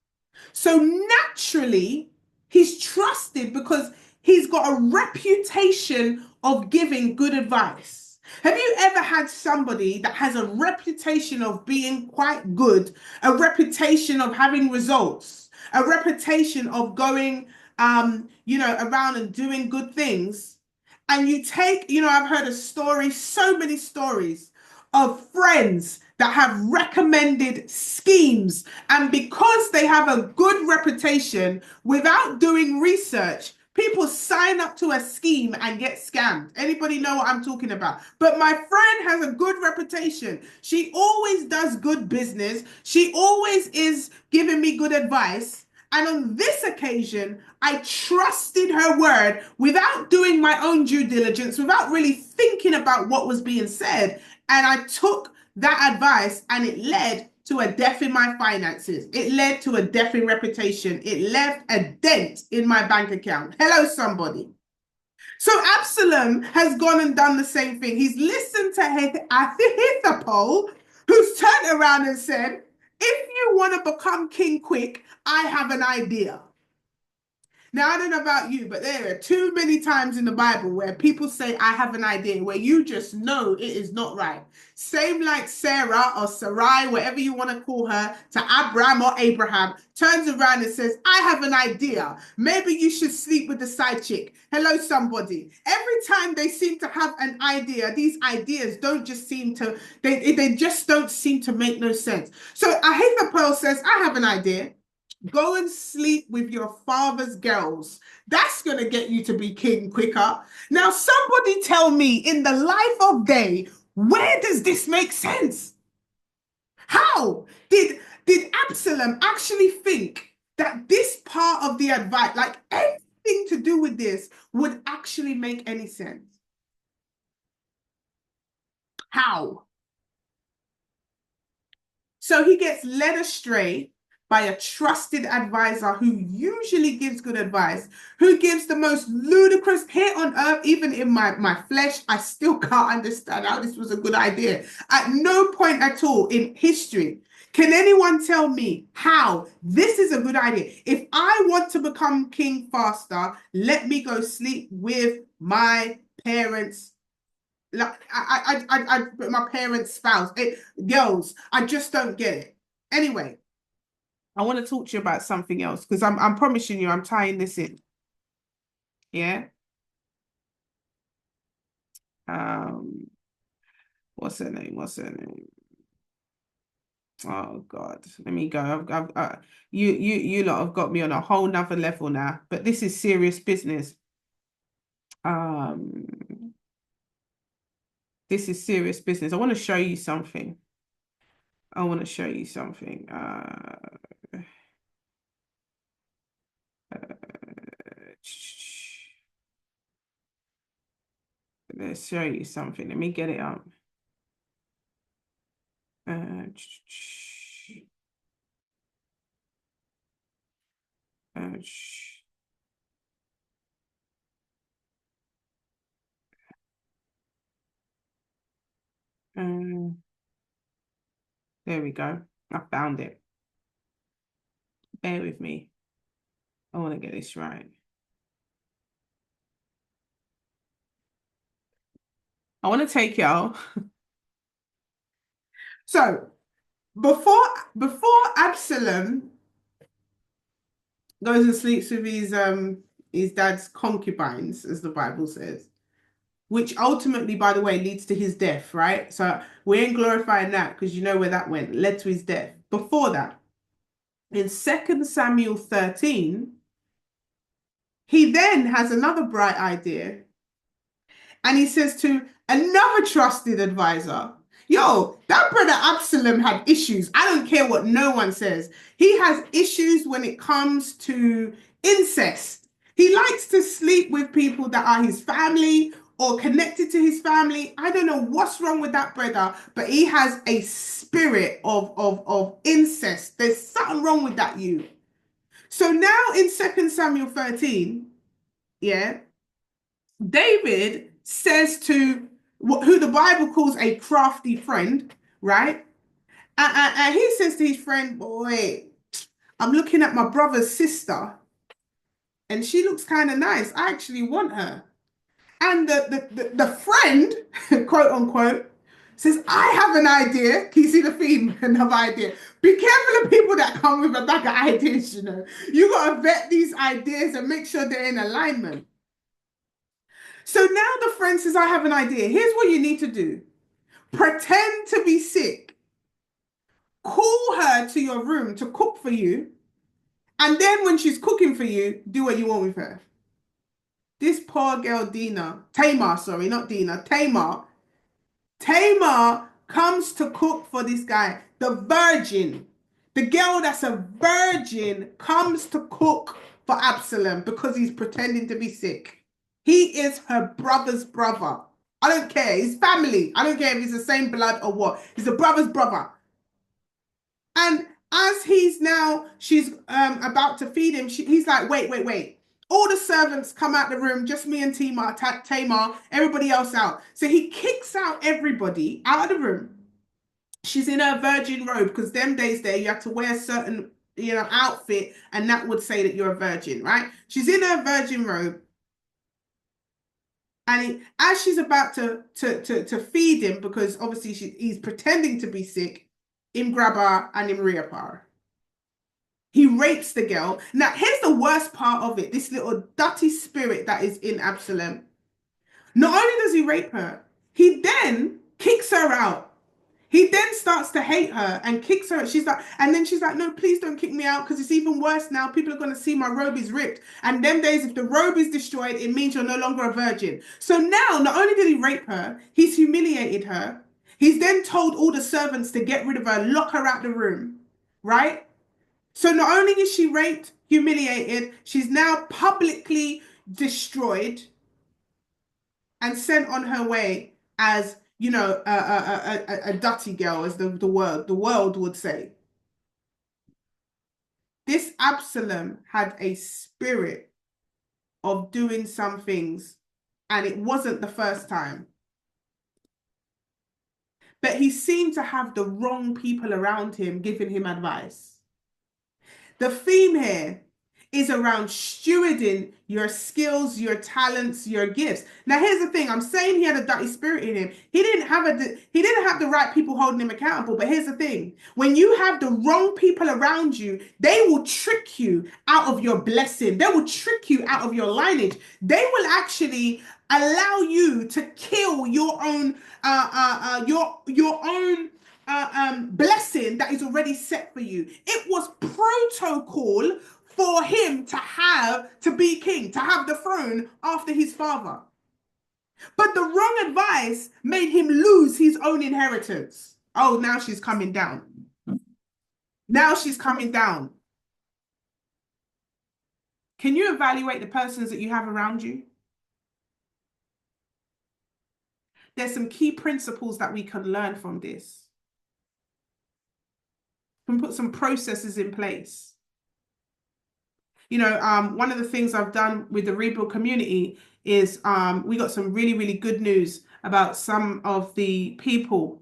Speaker 1: So naturally, he's trusted because he's got a reputation of giving good advice. Have you ever had somebody that has a reputation of being quite good, a reputation of having results, a reputation of going, around and doing good things? And you take, I've heard a story, so many stories of friends that have recommended schemes. And because they have a good reputation, without doing research, people sign up to a scheme and get scammed. Anybody know what I'm talking about? But my friend has a good reputation. She always does good business. She always is giving me good advice. And on this occasion, I trusted her word without doing my own due diligence, without really thinking about what was being said. And I took that advice and it led to a death in my finances. It led to a death in reputation. It left a dent in my bank account. Hello, somebody. So Absalom has gone and done the same thing. He's listened to Ahithophel, who's turned around and said, if you want to become king quick, I have an idea. Now, I don't know about you, but there are too many times in the Bible where people say, I have an idea, where you just know it is not right. Same like Sarah or Sarai, whatever you want to call her, to Abraham or Abraham, turns around and says, I have an idea. Maybe you should sleep with the side chick. Hello, somebody. Every time they seem to have an idea, these ideas don't just seem to, they just don't seem to make no sense. So Ahithophel says, I have an idea. Go and sleep with your father's girls. That's going to get you to be king quicker. Now, somebody tell me in the life of day, where does this make sense? How did Absalom actually think that this part of the advice, like anything to do with this, would actually make any sense? How? So he gets led astray by a trusted advisor who usually gives good advice, who gives the most ludicrous here on earth, even in my flesh. I still can't understand how this was a good idea. At no point at all in history can anyone tell me how this is a good idea. If I want to become king faster, let me go sleep with my parents' like my parents' spouse. Girls, I just don't get it. Anyway, I want to talk to you about something else because I'm promising you I'm tying this in. Yeah. Um, what's her name? What's her name? Oh God, let me go. You lot have got me on a whole nother level now. But this is serious business. Um, this is serious business. I want to show you something. I want to show you something. Let's show you something. Let me get it up. Uh, uh, Um, there we go. I found it. Bear with me. I want to get this right. I want to take y'all. So before before Absalom goes and sleeps with his dad's concubines, as the Bible says, which ultimately, by the way, leads to his death, right? So we ain't glorifying that because you know where that went, led to his death. Before that, in 2 Samuel 13, he then has another bright idea and he says to another trusted advisor, yo, that brother Absalom had issues. I don't care what no one says. He has issues when it comes to incest. He likes to sleep with people that are his family or connected to his family. I don't know what's wrong with that brother, but he has a spirit of incest. There's something wrong with that, you. So now in 2 Samuel 13, yeah, David says to who the Bible calls a crafty friend, right? And he says to his friend, boy, I'm looking at my brother's sister and she looks kind of nice. I actually want her. And the friend, quote unquote, says, I have an idea. Can you see the theme? Another idea. Be careful of people that come with a bag of ideas, you know. You got to vet these ideas and make sure they're in alignment. So now the friend says, I have an idea. Here's what you need to do. Pretend to be sick. Call her to your room to cook for you. And then when she's cooking for you, do what you want with her. This poor girl, Tamar, sorry, not Dina, Tamar comes to cook for this guy, the virgin. The girl that's a virgin comes to cook for Absalom because he's pretending to be sick. He is her brother's brother. I don't care. He's family. I don't care if he's the same blood or what. He's a brother's brother. And as she's about to feed him, he's like, wait. All the servants come out the room, just me and Tamar, everybody else out. So he kicks out everybody out of the room. She's in her virgin robe because them days there you have to wear a certain outfit and that would say that you're a virgin, right? She's in her virgin robe. And as she's about to feed him, because obviously he's pretending to be sick, him grab her and him rape her. He rapes the girl. Now, here's the worst part of it. This little dirty spirit that is in Absalom. Not only does he rape her, he then kicks her out. He then starts to hate her and kicks her. And then she's like, no, please don't kick me out because it's even worse now. People are going to see my robe is ripped. And them days, if the robe is destroyed, it means you're no longer a virgin. So now, not only did he rape her, he's humiliated her. He's then told all the servants to get rid of her, lock her out the room, right? So not only is she raped, humiliated, she's now publicly destroyed and sent on her way as a dirty girl, as the world would say. This Absalom had a spirit of doing some things, and it wasn't the first time. But he seemed to have the wrong people around him giving him advice. The theme here is around stewarding your skills, your talents, your gifts. Now, here's the thing. I'm saying he had a dirty spirit in him. He didn't have the right people holding him accountable. But here's the thing. When you have the wrong people around you, they will trick you out of your blessing. They will trick you out of your lineage. They will actually allow you to kill your own blessing that is already set for you. It was protocol for him to be king, to have the throne after his father. But the wrong advice made him lose his own inheritance. Oh, now she's coming down. Now she's coming down. Can you evaluate the persons that you have around you? There's some key principles that we can learn from this. We can put some processes in place. One of the things I've done with the Rebuild community is we got some really, really good news about some of the people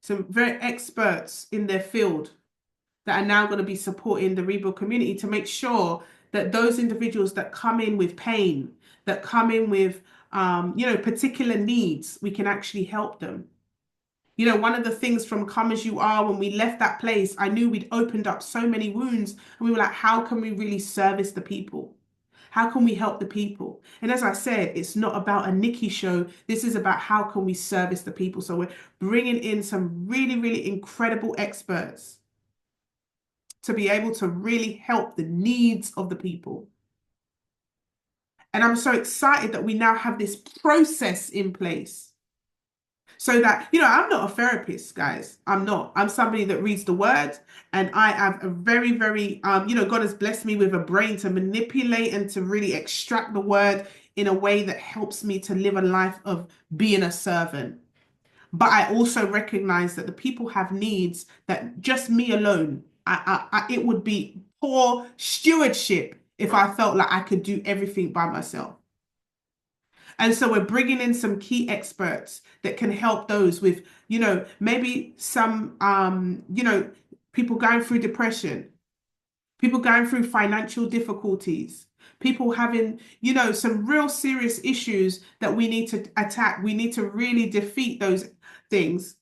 Speaker 1: some very experts in their field that are now going to be supporting the rebuild community to make sure that those individuals that come in with pain, that come in with particular needs, we can actually help them. You know, one of the things from Come As You Are, when we left that place, I knew we'd opened up so many wounds, and we were like, how can we really service the people? How can we help the people? And as I said, it's not about a Nikki show. This is about how can we service the people. So we're bringing in some really, really incredible experts to be able to really help the needs of the people. And I'm so excited that we now have this process in place so that, I'm not a therapist, guys. I'm not. I'm somebody that reads the word, and I have a very, very, God has blessed me with a brain to manipulate and to really extract the word in a way that helps me to live a life of being a servant. But I also recognize that the people have needs that just me alone, it would be poor stewardship if I felt like I could do everything by myself. And so we're bringing in some key experts that can help those with, maybe some, people going through depression, people going through financial difficulties, people having, some real serious issues that we need to attack. We need to really defeat those things.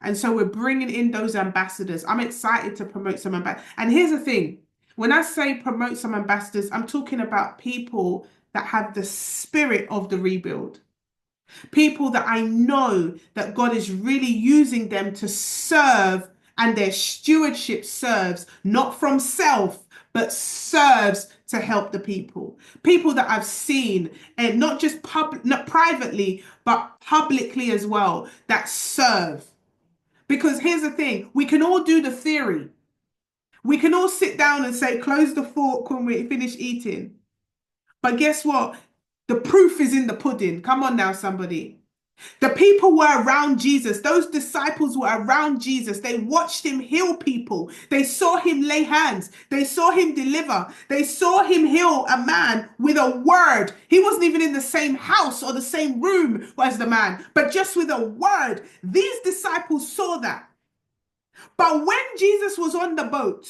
Speaker 1: And so we're bringing in those ambassadors. I'm excited to promote some ambassadors. And here's the thing. When I say promote some ambassadors, I'm talking about people that have the spirit of the rebuild. People that I know that God is really using them to serve, and their stewardship serves not from self, but serves to help the people. People that I've seen, and not just not privately, but publicly as well, that serve. Because here's the thing, we can all do the theory. We can all sit down and say, close the fork when we finish eating. But guess what? The proof is in the pudding. Come on now, somebody. The people were around Jesus. Those disciples were around Jesus. They watched him heal people. They saw him lay hands. They saw him deliver. They saw him heal a man with a word. He wasn't even in the same house or the same room as the man, but just with a word. These disciples saw that. But when Jesus was on the boat,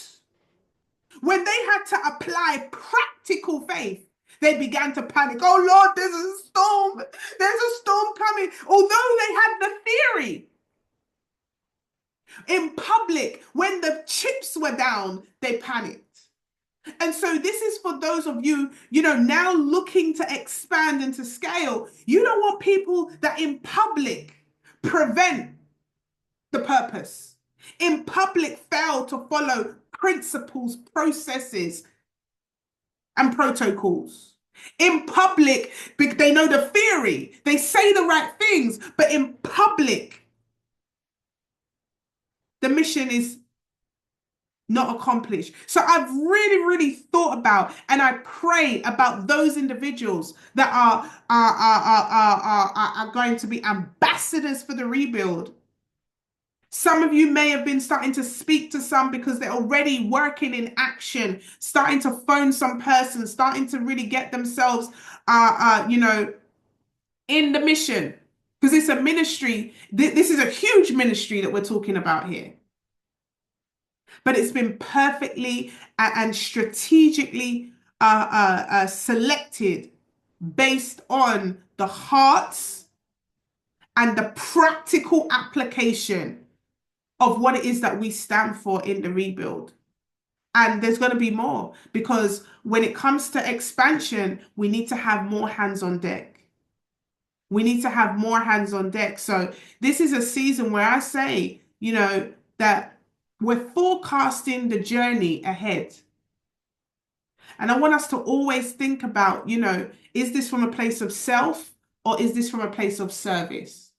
Speaker 1: when they had to apply practical faith, they began to panic. Oh Lord, there's a storm. There's a storm coming. Although they had the theory. In public, when the chips were down, they panicked. And so this is for those of you, now looking to expand and to scale. You don't want people that in public prevent the purpose. In public fail to follow principles, processes, and protocols. In public, they know the theory, they say the right things, but in public, the mission is not accomplished. So I've really, really thought about, and I pray about those individuals that are going to be ambassadors for the rebuild. Some of you may have been starting to speak to some because they're already working in action, starting to phone some person, starting to really get themselves, in the mission. Because it's a ministry. This is a huge ministry that we're talking about here. But it's been perfectly and strategically selected based on the hearts and the practical application of what it is that we stand for in the rebuild. And there's going to be more, because when it comes to expansion, we need to have more hands on deck. We need to have more hands on deck. So this is a season where I say, that we're forecasting the journey ahead. And I want us to always think about, is this from a place of self or is this from a place of service?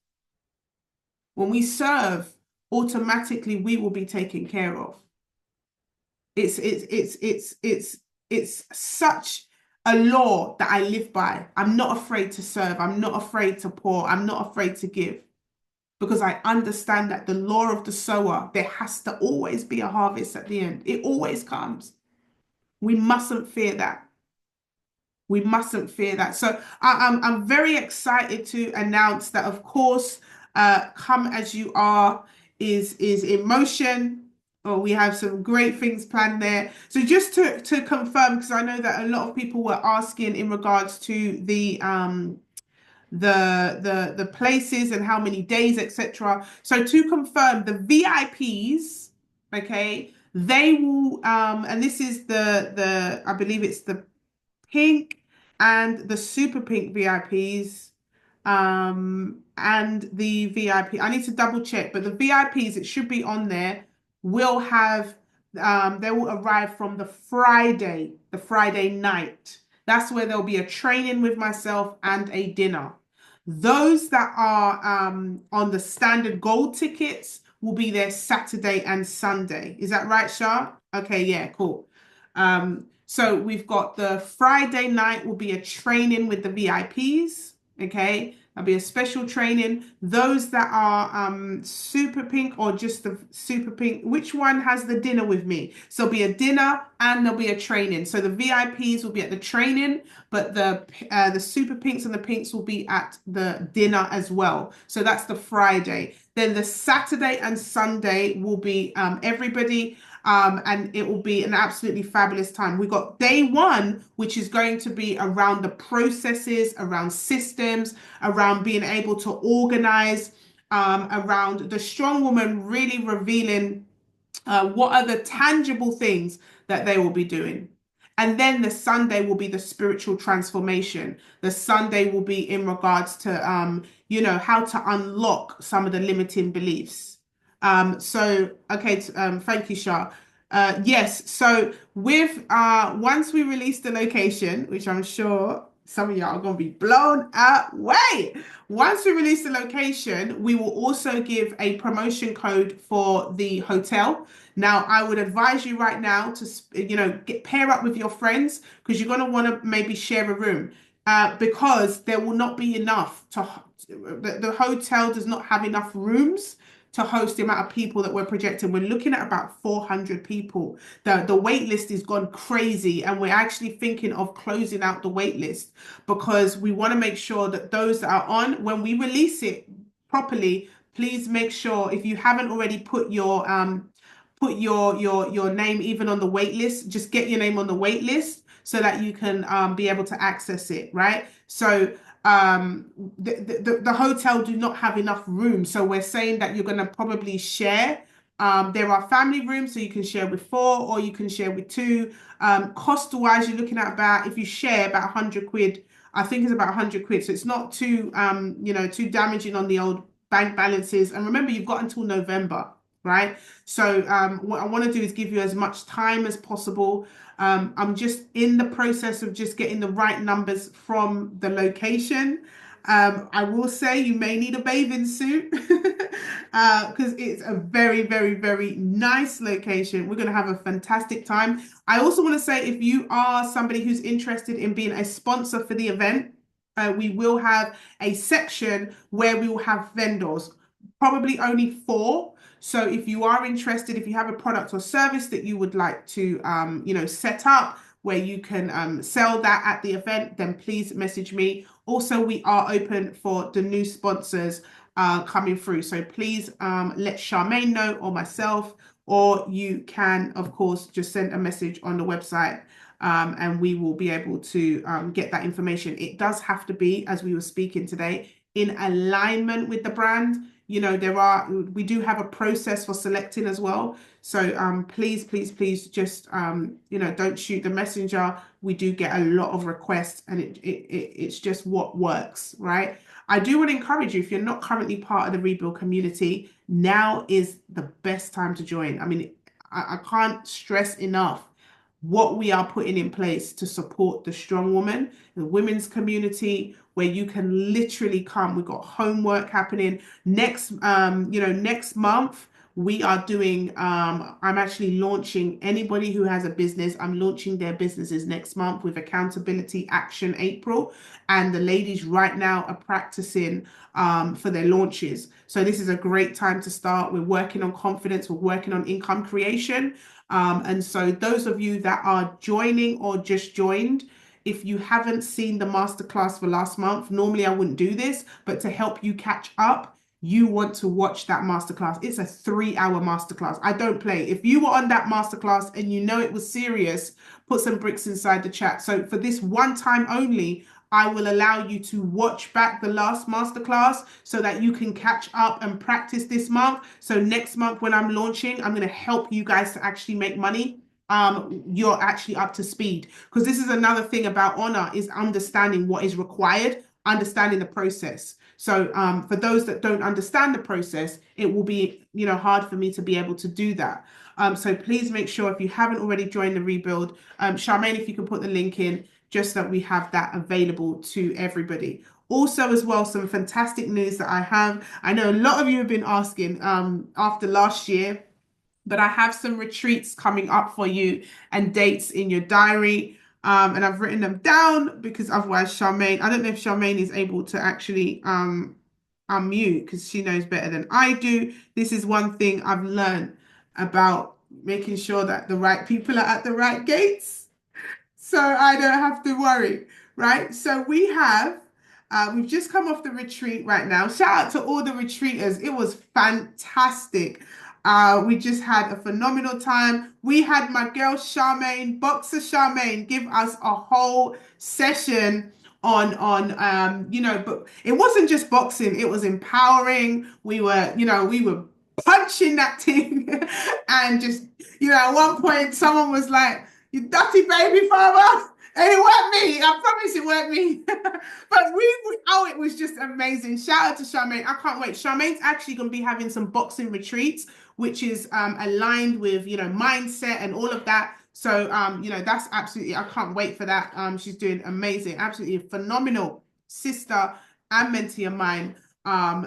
Speaker 1: When we serve, automatically we will be taken care of. It's such a law that I live by. I'm not afraid to serve. I'm not afraid to pour. I'm not afraid to give, because I understand that the law of the sower, there has to always be a harvest at the end. It always comes. We mustn't fear that. We mustn't fear that. So I'm very excited to announce that, of course, Come As You Are is in motion. Or we have some great things planned there. So just to confirm, because I know that a lot of people were asking in regards to the places and how many days, etc. So to confirm, the VIPs, okay, they will and this is the I believe it's the pink and the super pink VIPs, and the VIP. I need to double check, but the VIPs, it should be on there, will have they will arrive from the Friday night. That's where there'll be a training with myself and a dinner. Those that are on the standard gold tickets will be there Saturday and Sunday. Is that right, Shah? Okay, yeah, cool. So we've got the Friday night will be a training with the VIPs. Okay, there'll be a special training. Those that are super pink or just the super pink, which one has the dinner with me? So there'll be a dinner and there'll be a training. So the VIPs will be at the training, but the super pinks and the pinks will be at the dinner as well. So that's the Friday. Then the Saturday and Sunday will be everybody. And it will be an absolutely fabulous time. We got day one, which is going to be around the processes, around systems, around being able to organize, around the strong woman really revealing what are the tangible things that they will be doing. And then the Sunday will be the spiritual transformation. The Sunday will be in regards to, how to unlock some of the limiting beliefs. Thank you, Shah. Yes, so with once we release the location, which I'm sure some of y'all are gonna be blown away. Once we release the location, we will also give a promotion code for the hotel. Now, I would advise you right now to, pair up with your friends because you're going to want to maybe share a room because there will not be enough the hotel does not have enough rooms to host the amount of people that we're projecting. We're looking at about 400 people. The wait list has gone crazy, and we're actually thinking of closing out the wait list because we want to make sure that those that are on, when we release it properly, please make sure if you haven't already put your name even on the wait list, just get your name on the wait list so that you can be able to access it, right? So the hotel do not have enough room. So we're saying that you're going to probably share. There are family rooms, so you can share with four or you can share with two. Cost wise, you're looking at about, if you share, about 100 quid. I think it's about 100 quid. So it's not too, too damaging on the old bank balances. And remember, you've got until November, right? So what I want to do is give you as much time as possible. I'm just in the process of just getting the right numbers from the location. I will say you may need a bathing suit because it's a very, very, very nice location. We're going to have a fantastic time. I also want to say if you are somebody who's interested in being a sponsor for the event, we will have a section where we will have vendors, probably only four. So if you are interested, if you have a product or service that you would like to, set up where you can sell that at the event, then please message me. Also, we are open for the new sponsors coming through. So please let Charmaine know or myself, or you can, of course, just send a message on the website and we will be able to get that information. It does have to be, as we were speaking today, in alignment with the brand. We do have a process for selecting as well. So please, please, please just, don't shoot the messenger. We do get a lot of requests and it's just what works, right? I do want to encourage you, if you're not currently part of the Rebuild community, now is the best time to join. I mean, I can't stress enough what we are putting in place to support the strong woman, the women's community, where you can literally come. We've got homework happening next month. We are doing, I'm actually launching anybody who has a business. I'm launching their businesses next month with Accountability Action April. And the ladies right now are practicing for their launches. So this is a great time to start. We're working on confidence. We're working on income creation. And so those of you that are joining or just joined, if you haven't seen the masterclass for last month, normally I wouldn't do this, but to help you catch up, you want to watch that masterclass. It's a 3 hour masterclass. I don't play. If you were on that masterclass and you know it was serious, put some bricks inside the chat. So for this one time only, I will allow you to watch back the last masterclass so that you can catch up and practice this month. So next month when I'm launching, I'm going to help you guys to actually make money. You're actually up to speed, because this is another thing about honor is understanding what is required, understanding the process. So for those that don't understand the process, it will be, hard for me to be able to do that. So please make sure if you haven't already joined the rebuild, Charmaine, if you can put the link in, just that we have that available to everybody. Also, as well, some fantastic news that I have. I know a lot of you have been asking after last year, but I have some retreats coming up for you and dates in your diary. And I've written them down because otherwise, Charmaine, I don't know if Charmaine is able to actually unmute because she knows better than I do. This is one thing I've learned about making sure that the right people are at the right gates, so I don't have to worry, right? So we've just come off the retreat right now. Shout out to all the retreaters. It was fantastic. We just had a phenomenal time. We had my girl Charmaine, Boxer Charmaine, give us a whole session but it wasn't just boxing, it was empowering. We were punching that thing and just, at one point someone was like, "You dirty baby father." And it weren't me. I promise it weren't me. But it was just amazing. Shout out to Charmaine. I can't wait. Charmaine's actually going to be having some boxing retreats, which is aligned with, mindset and all of that. So, that's absolutely, I can't wait for that. She's doing amazing, absolutely phenomenal sister and mentee of mine.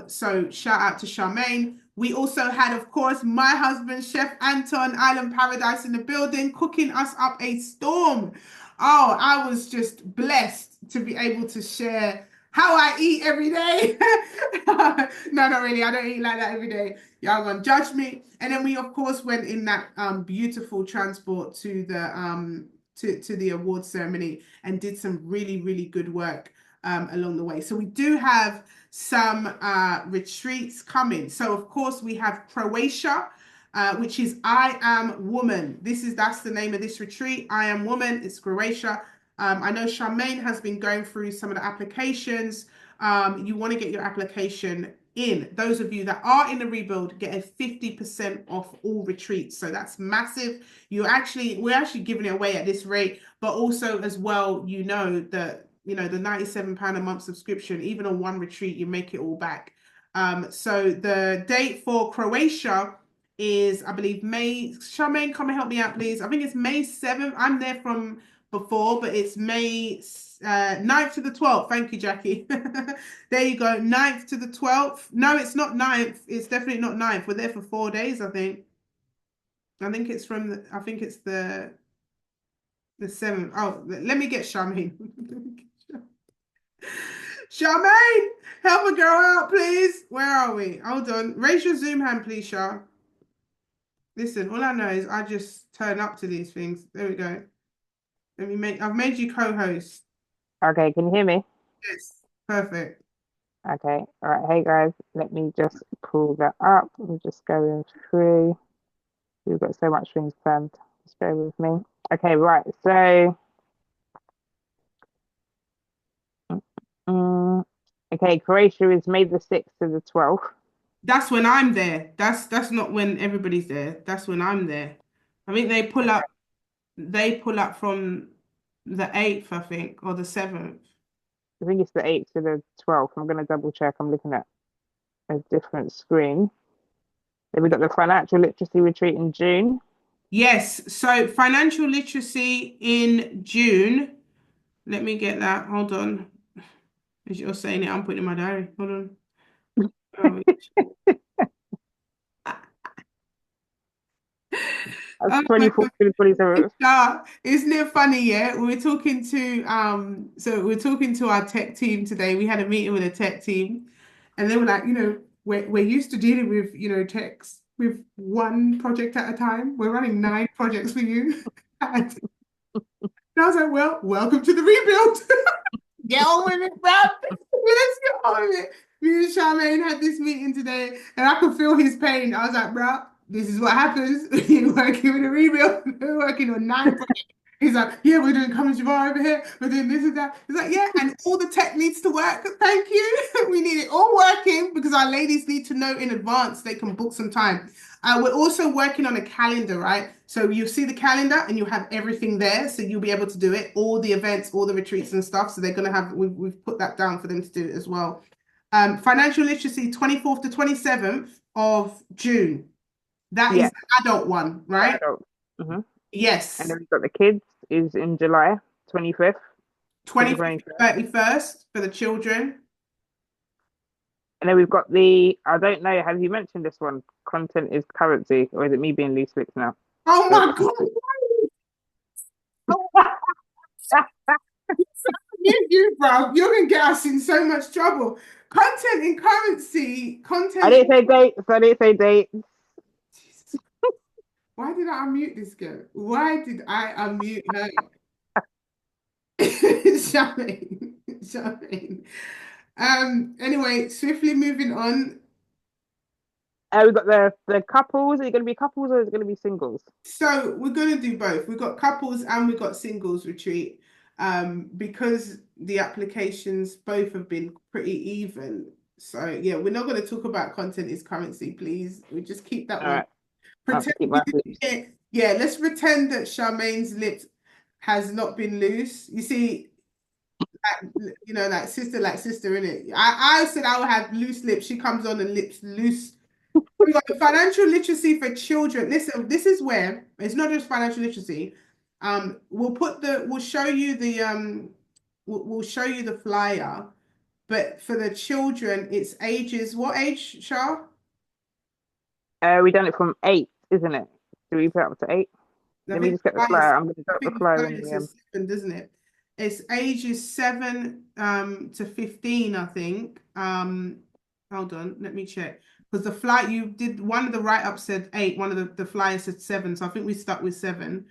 Speaker 1: So shout out to Charmaine. We also had, of course, my husband, Chef Anton, Island Paradise in the building, cooking us up a storm. Oh, I was just blessed to be able to share how I eat every day. No, not really. I don't eat like that every day. Y'all gonna judge me. And then we, of course, went in that beautiful transport to the award ceremony and did some really, really good work along the way. So we do have some retreats coming. So of course we have Croatia, which is I Am Woman. That's the name of this retreat. I Am Woman. It's Croatia. I know Charmaine has been going through some of the applications. You want to get your application in. Those of you that are in the rebuild get a 50% off all retreats. So that's massive. We're actually giving it away at this rate, but also as well, that the £97 a month subscription, even on one retreat, you make it all back. So the date for Croatia is, I believe, May. Charmaine, come and help me out, please. I think it's May 7th. I'm there from before, but it's May 9th to the 12th. Thank you, Jackie. There you go. 9th to the 12th. No, it's not 9th. It's definitely not 9th. We're there for 4 days, I think. I think it's the 7th. Oh, let me get Charmaine. Charmaine, help a girl out, please. Where are we? Hold on. Raise your Zoom hand, please, Char. Listen, all I know is I just turn up to these things. There we go. I've made you co-host.
Speaker 2: Okay, can you hear me?
Speaker 1: Yes, perfect.
Speaker 2: Okay, all right. Hey guys, let me just pull that up. I'm just going through. We've got so much things planned. Just bear with me. Okay, right. So, um, okay, Croatia is May the 6th to the 12th.
Speaker 1: That's when I'm there. That's not when everybody's there. That's when I'm there. I think they pull up from the 8th, I think, or the 7th.
Speaker 2: I think it's the 8th to the 12th. I'm gonna double check. I'm looking at a different screen. Then we got the financial literacy retreat in June.
Speaker 1: Yes, so financial literacy in June. Let me get that. Hold on. As you're saying it, I'm putting it in my diary. Hold on. Oh,
Speaker 2: That's
Speaker 1: oh my
Speaker 2: 24th
Speaker 1: God.
Speaker 2: to the 27th.
Speaker 1: Isn't it funny? Yeah, we're talking to our tech team today. We had a meeting with a tech team, and they were like, we're used to dealing with, techs with one project at a time. We're running 9 projects for you. And I was like, well, welcome to the rebuild. Get on with it, bruv. Let's get on with it. Me and Charmaine had this meeting today, and I could feel his pain. I was like, bro, this is what happens when you're working with a rebuild. We're working on 9 projects. He's like, yeah, we're doing Coming July over here. We're doing this and that. He's like, yeah, and all the tech needs to work. Thank you. We need it all working because our ladies need to know in advance they can book some time. We're also working on a calendar, right? So you see the calendar and you have everything there. So you'll be able to do it, all the events, all the retreats and stuff. So they're going to have, we've put that down for them to do it as well. Financial literacy, 24th to 27th of June. That is
Speaker 2: Yeah,
Speaker 1: the adult one,
Speaker 2: the
Speaker 1: right?
Speaker 2: adults. And
Speaker 1: Yes.
Speaker 2: then we've got the kids is in July 25th to the
Speaker 1: 25th to
Speaker 2: 23rd.
Speaker 1: 31st for the children.
Speaker 2: And then we've got the, I don't know, have you mentioned this one? Content is currency, or is it me being loose lips now?
Speaker 1: Oh
Speaker 2: But
Speaker 1: my God. You, bro, you're gonna get us in so much trouble. Content in currency,
Speaker 2: I
Speaker 1: content.
Speaker 2: didn't say dates. I didn't say dates.
Speaker 1: Jesus, why did I unmute this girl? Why did I unmute her? Charmaine, Charmaine. Anyway, swiftly moving on.
Speaker 2: We've got the couples. Are it going to be couples or is it going to be singles?
Speaker 1: So we're gonna do both. We've got couples and we've got singles retreat. Because the applications both have been pretty even. So yeah, we're not going to talk about content is currency, please. We just keep that
Speaker 2: All
Speaker 1: one.
Speaker 2: right, I have to
Speaker 1: Pretend
Speaker 2: keep
Speaker 1: we
Speaker 2: my
Speaker 1: didn't
Speaker 2: lips.
Speaker 1: get, yeah, let's pretend that Charmaine's lips has not been loose. You see, like sister, in it. I said I would have loose lips. She comes on and lips loose. We got the financial literacy for children. Listen, this is where it's not just financial literacy. We'll show you we'll show you the flyer, but for the children, it's ages. What age, Shah?
Speaker 2: We done it from 8, isn't it? Do we put it up to 8?
Speaker 1: I
Speaker 2: Let me
Speaker 1: think
Speaker 2: just get the
Speaker 1: the flyer,
Speaker 2: flyer. I'm going to
Speaker 1: I
Speaker 2: drop the
Speaker 1: think the
Speaker 2: flyer in
Speaker 1: flyer
Speaker 2: the
Speaker 1: says 7, doesn't it? It's ages 7 to 15, I think. Hold on, let me check. Because the flight you did one of the write-ups said 8, one of the flyers said 7, so I think we stuck with 7.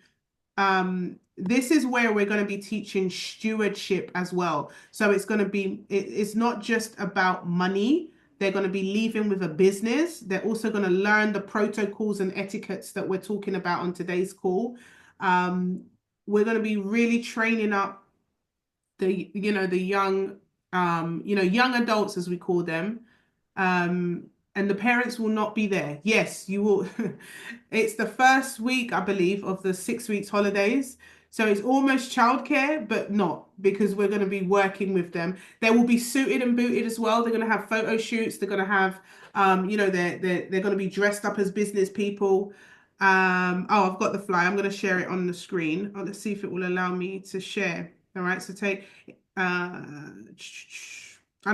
Speaker 1: This is where we're going to be teaching stewardship as well. So it's going to be, it's not just about money. They're going to be leaving with a business. They're also going to learn the protocols and etiquettes that we're talking about on today's call. Um, we're going to be really training up the young, young adults, as we call them. And the parents will not be there. Yes, you will. It's the first week, I believe, of the 6 weeks holidays. So it's almost childcare, but not because we're going to be working with them. They will be suited and booted as well. They're going to have photo shoots. They're going to have, they're going to be dressed up as business people. I've got the flyer. I'm going to share it on the screen. Let's see if it will allow me to share. All right. So I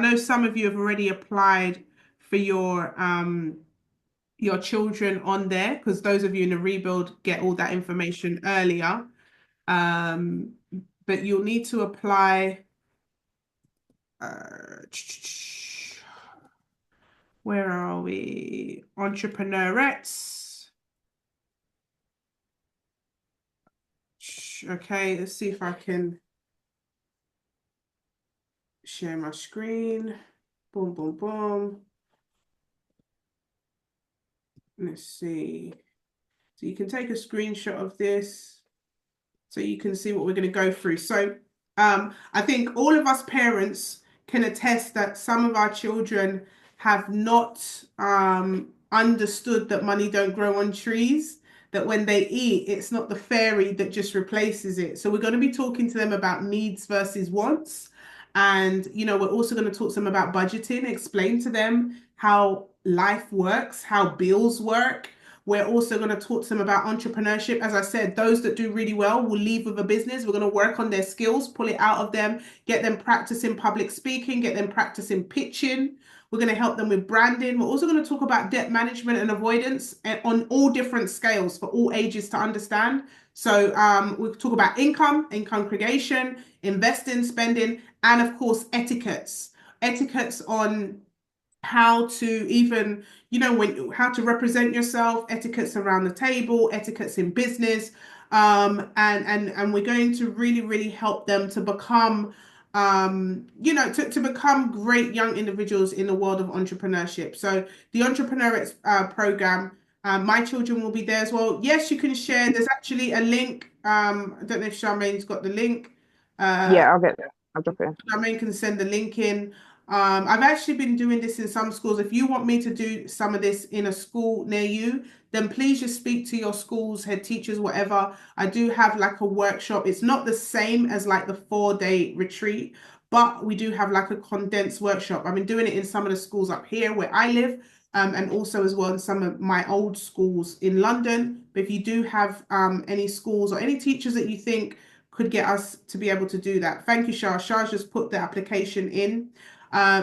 Speaker 1: know some of you have already applied for your children on there because those of you in the rebuild get all that information earlier. Um, but you'll need to apply. Uh, where are we? Entrepreneurettes. Okay, let's see if I can share my screen. Boom, boom, boom. Let's see. So you can take a screenshot of this so you can see what we're going to go through. So I think all of us parents can attest that some of our children have not understood that money don't grow on trees, that when they eat, it's not the fairy that just replaces it. So we're going to be talking to them about needs versus wants. And, we're also going to talk to them about budgeting, explain to them how life works, how bills work. We're also going to talk to them about entrepreneurship. As I said, those that do really well will leave with a business. We're going to work on their skills, pull it out of them, get them practicing public speaking, get them practicing pitching. We're going to help them with branding. We're also going to talk about debt management and avoidance on all different scales for all ages to understand. So we'll talk about income creation, investing, spending, and of course, etiquettes on how to even how to represent yourself, etiquettes around the table, etiquettes in business, and we're going to really help them to become to become great young individuals in the world of entrepreneurship. So the Entrepreneur program, my children will be there as well. Yes, you can share. There's actually a link. I don't know if Charmaine's got the link. Uh,
Speaker 2: Yeah, I'll get there. I'll drop it.
Speaker 1: Charmaine can send the link in. I've actually been doing this in some schools. If you want me to do some of this in a school near you, then please just speak to your schools, head teachers, whatever. I do have like a workshop. It's not the same as like the 4-day retreat, but we do have like a condensed workshop. I've been doing it in some of the schools up here where I live, and also as well in some of my old schools in London. But if you do have any schools or any teachers that you think could get us to be able to do that. Thank you, Shah. Shah's just put the application in.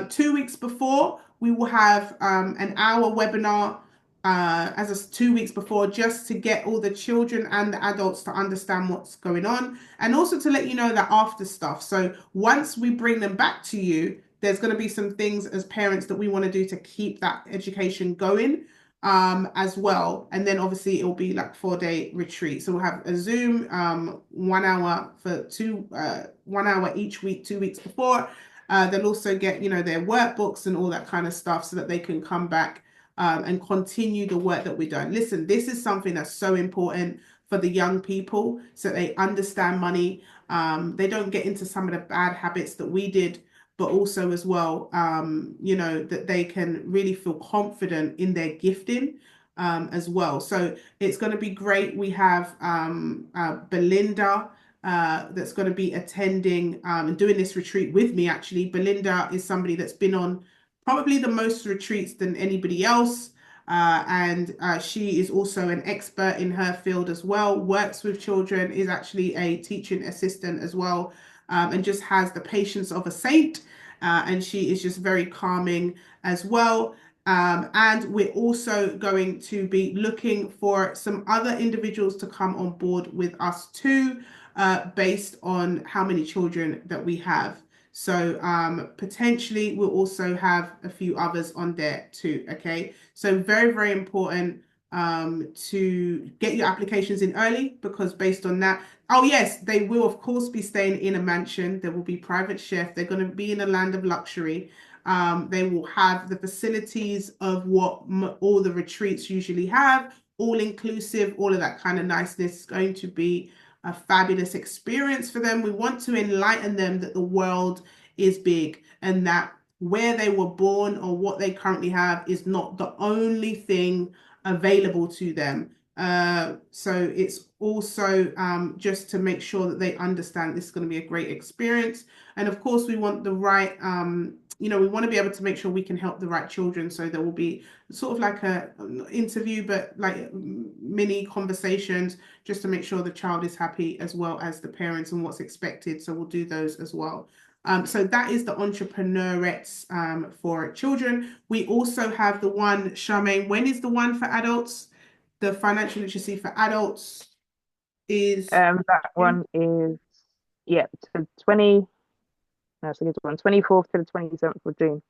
Speaker 1: 2 weeks before, we will have an hour webinar as a 2 weeks before, just to get all the children and the adults to understand what's going on, and also to let you know that after stuff. So once we bring them back to you, there's going to be some things as parents that we want to do to keep that education going as well. And then obviously it will be like 4-day retreat. So we'll have a Zoom 1 hour for 1 hour each week, 2 weeks before. They'll also get, their workbooks and all that kind of stuff so that they can come back and continue the work that we've done. Listen, this is something that's so important for the young people so they understand money. They don't get into some of the bad habits that we did, but also as well, that they can really feel confident in their gifting as well. So it's going to be great. We have Belinda that's going to be attending and doing this retreat with me, actually. Belinda is somebody that's been on probably the most retreats than anybody else. And she is also an expert in her field as well, works with children, is actually a teaching assistant as well, and just has the patience of a saint. And she is just very calming as well. And we're also going to be looking for some other individuals to come on board with us too, based on how many children that we have. So potentially we'll also have a few others on there too. Okay. So very, very important to get your applications in early, because based on that, oh yes, they will of course be staying in a mansion. There will be private chef. They're going to be in a land of luxury. They will have the facilities of what all the retreats usually have, all inclusive, all of that kind of niceness. Is going to be a fabulous experience for them. We want to enlighten them that the world is big and that where they were born or what they currently have is not the only thing available to them. So it's also just to make sure that they understand this is going to be a great experience. And of course, we want the right, we want to be able to make sure we can help the right children. So there will be sort of like a interview, but like mini conversations just to make sure the child is happy as well as the parents and what's expected. So we'll do those as well. So that is the Entrepreneurettes for children. We also have the one, Charmaine, when is the one for adults? The financial literacy for adults is
Speaker 2: That one is, yeah, to 20, no, it's a good one, 24th to the 27th of June.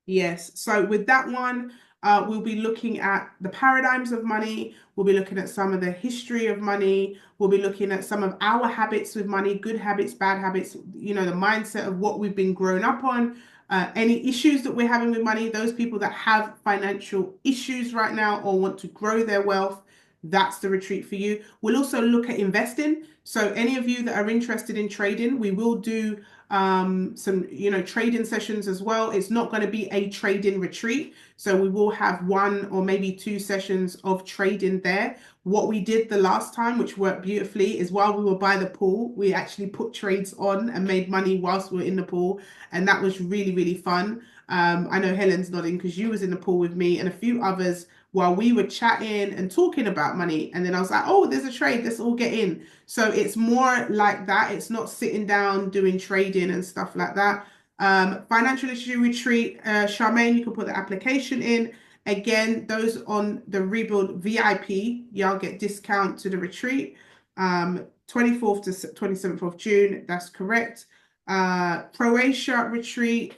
Speaker 1: Yes. So with that one, we'll be looking at the paradigms of money. We'll be looking at some of the history of money. We'll be looking at some of our habits with money, good habits, bad habits, the mindset of what we've been grown up on, any issues that we're having with money, those people that have financial issues right now or want to grow their wealth. That's the retreat for you. We'll also look at investing. So any of you that are interested in trading, we will do some trading sessions as well. It's not going to be a trading retreat, so we will have 1 or maybe 2 sessions of trading there. What we did the last time, which worked beautifully, is while we were by the pool, we actually put trades on and made money whilst we were in the pool, and that was really, really fun. I know Helen's nodding because you was in the pool with me and a few others while we were chatting and talking about money. And then I was like, oh, there's a trade, let's all get in. So it's more like that. It's not sitting down doing trading and stuff like that. Financial literacy retreat, Charmaine, you can put the application in. Again, those on the Rebuild VIP, y'all get discount to the retreat. 24th to 27th of June, that's correct. Croatia retreat,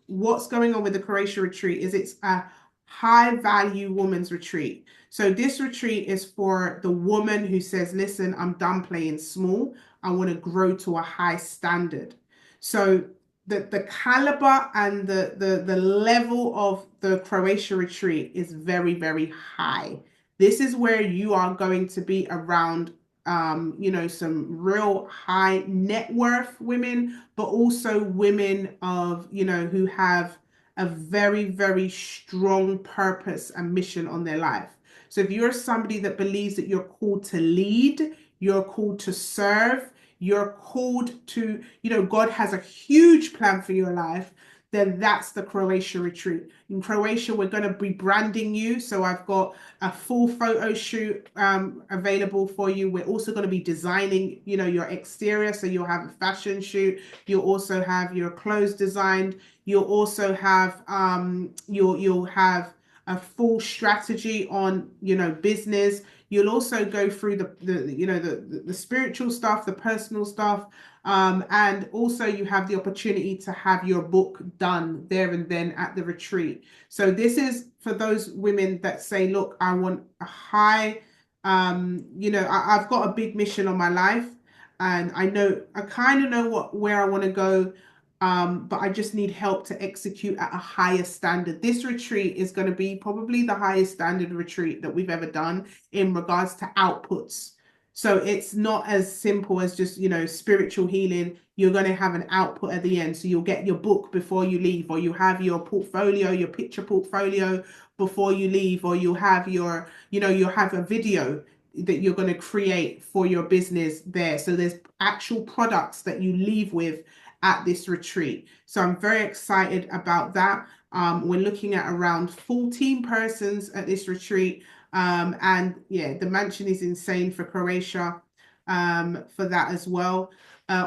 Speaker 1: what's going on with the Croatia retreat is it's a high value woman's retreat. So this retreat is for the woman who says, listen, I'm done playing small. I want to grow to a high standard. So the caliber and the level of the Croatia retreat is very, very high. This is where you are going to be around some real high net worth women, but also women of, who have a very, very strong purpose and mission on their life. So if you're somebody that believes that you're called to lead, you're called to serve, you're called to, God has a huge plan for your life, then that's the Croatia retreat. In Croatia, we're going to be branding you. So I've got a full photo shoot available for you. We're also going to be designing, your exterior. So you'll have a fashion shoot. You'll also have your clothes designed. You'll also have you'll have a full strategy on, business. You'll also go through the spiritual stuff, the personal stuff, and also you have the opportunity to have your book done there and then at the retreat. So this is for those women that say, look, I want a high, I've got a big mission on my life, and I kind of know where I want to go. But I just need help to execute at a higher standard. This retreat is going to be probably the highest standard retreat that we've ever done in regards to outputs. So it's not as simple as just, spiritual healing. You're going to have an output at the end. So you'll get your book before you leave, or you have your portfolio, your picture portfolio before you leave, or you'll have you'll have a video that you're going to create for your business there. So there's actual products that you leave with at this retreat. So I'm very excited about that. We're looking at around 14 persons at this retreat. And yeah, the mansion is insane for Croatia for that as well. I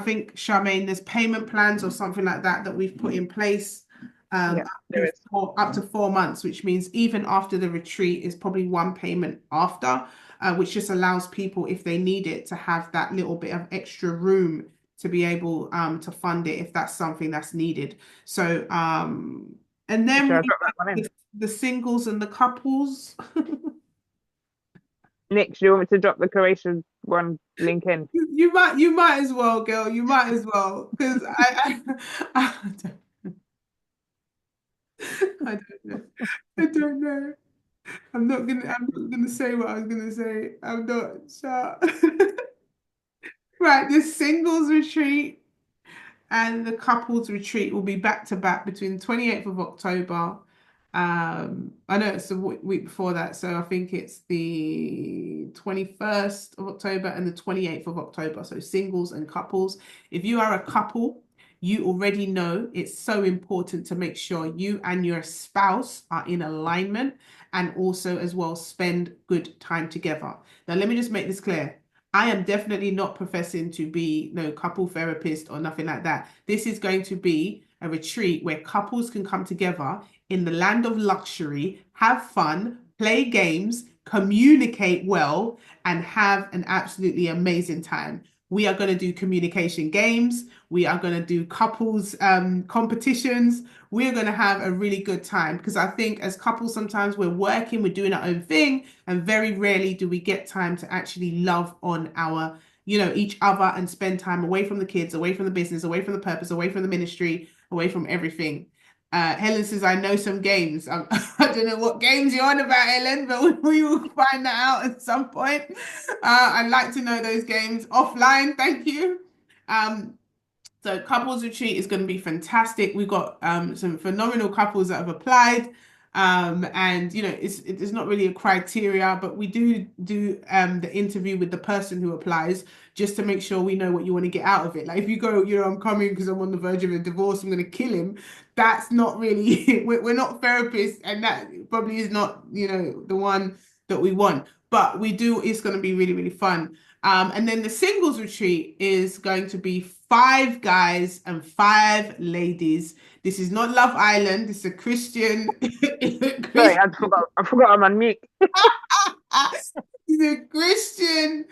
Speaker 1: think, Charmaine, there's payment plans or something like that we've put in place
Speaker 2: Yeah, there is.
Speaker 1: up to 4 months, which means even after the retreat is probably one payment after, which just allows people, if they need it, to have that little bit of extra room to be able to fund it if that's something that's needed. So and then
Speaker 2: Should I
Speaker 1: we
Speaker 2: drop that one in?
Speaker 1: the singles and the couples.
Speaker 2: Nick, do you want me to drop the Croatian one link in?
Speaker 1: You might as well, girl. You might as well, because I don't know. I don't know. I'm not gonna say what I was gonna say. I'm not sure. Right, this singles retreat and the couples retreat will be back to back between the 28th of October. I know it's the week before that, so I think it's the 21st of October and the 28th of October. So singles and couples. If you are a couple, you already know it's so important to make sure you and your spouse are in alignment and also as well spend good time together. Now, let me just make this clear. I am definitely not professing to be no couple therapist or nothing like that. This is going to be a retreat where couples can come together in the land of luxury, have fun, play games, communicate well, and have an absolutely amazing time. We are going to do communication games. We are going to do couples competitions. We're going to have a really good time because I think as couples, sometimes we're working, we're doing our own thing, and very rarely do we get time to actually love on our, each other and spend time away from the kids, away from the business, away from the purpose, away from the ministry, away from everything. Helen says, I know some games. I don't know what games you're on about, Helen, but we will find that out at some point. I'd like to know those games offline. Thank you. Um, so couples retreat is going to be fantastic. We've got some phenomenal couples that have applied. And it's not really a criteria, but we do the interview with the person who applies just to make sure we know what you want to get out of it. Like if you go, I'm coming because I'm on the verge of a divorce, I'm going to kill him. That's not really, we're not therapists, and that probably is not, the one that we want. But it's going to be really, really fun. And then the singles retreat is going to be 5 guys and 5 ladies. This is not Love Island. This is a Christian.
Speaker 2: Sorry, I forgot I'm on mute.
Speaker 1: It's a Christian.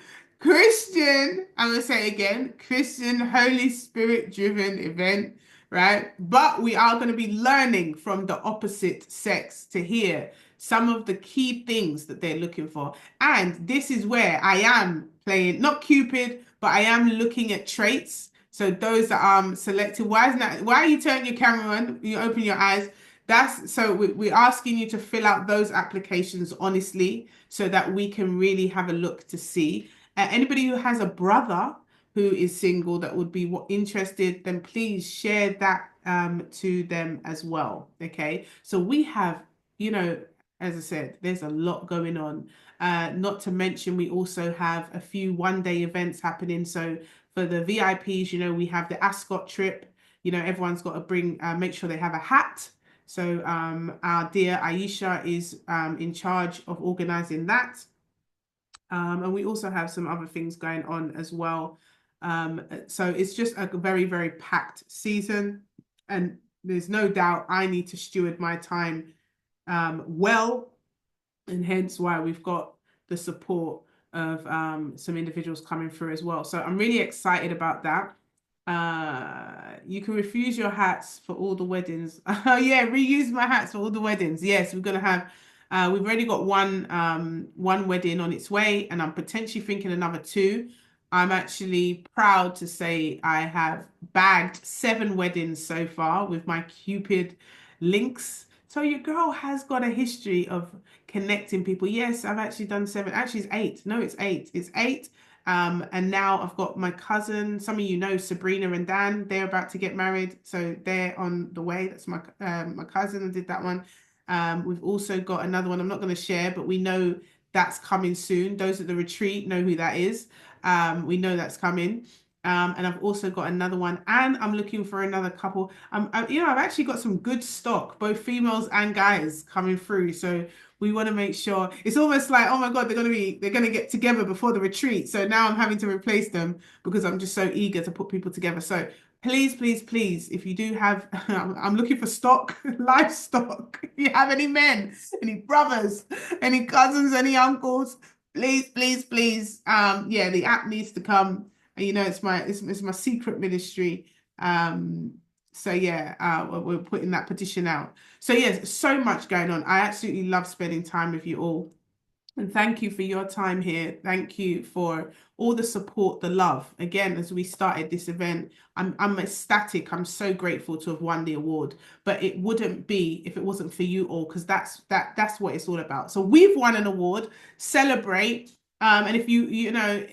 Speaker 1: I'm gonna say it again, Christian, Holy Spirit driven event, right? But we are going to be learning from the opposite sex to hear some of the key things that they're looking for. And this is where I am playing, not Cupid, but I am looking at traits. So those that selected, why isn't that? Why are you turning your camera on? You open your eyes. That's so we're asking you to fill out those applications honestly, so that we can really have a look to see. Anybody who has a brother who is single that would be interested, then please share that to them as well. Okay, so we have, you know, as I said, there's a lot going on. Not to mention, we also have a few one-day events happening. So for the VIPs, you know, we have the Ascot trip. You know, everyone's got to bring, make sure they have a hat. So our dear Aisha is in charge of organizing that. And we also have some other things going on as well. So it's just a very, very packed season. And there's no doubt I need to steward my time well, and hence why we've got the support of some individuals coming through as well. So I'm really excited about that. You can refuse your hats for all the weddings. Oh yeah, reuse my hats for all the weddings. Yes, we're gonna have. We've already got one wedding on its way, and I'm potentially thinking another two. I'm actually proud to say I have bagged 7 weddings so far with my Cupid links. So your girl has got a history of connecting people. Yes, I've actually done 7. Actually, it's 8. No, it's 8. It's 8. And now I've got my cousin. Some of you know Sabrina and Dan. They're about to get married, so they're on the way. That's my cousin. I did that one. We've also got another one. I'm not going to share, but we know that's coming soon. Those at the retreat know who that is. We know that's coming. And I've also got another one, and I'm looking for another couple. You know, I've actually got some good stock, both females and guys coming through. So we want to make sure it's almost like, oh my God, they're gonna get together before the retreat. So now I'm having to replace them because I'm just so eager to put people together. So please, please, please, if you do have, I'm looking for stock, livestock. If you have any men, any brothers, any cousins, any uncles, please, please, please. Yeah, the app needs to come. And you know, it's my secret ministry. So yeah, we're putting that petition out. So yes, so much going on. I absolutely love spending time with you all. And thank you for your time here. Thank you for all the support, the love. Again, as we started this event, I'm ecstatic. I'm so grateful to have won the award. But it wouldn't be if it wasn't for you all, because that's what it's all about. So we've won an award. Celebrate. And if you know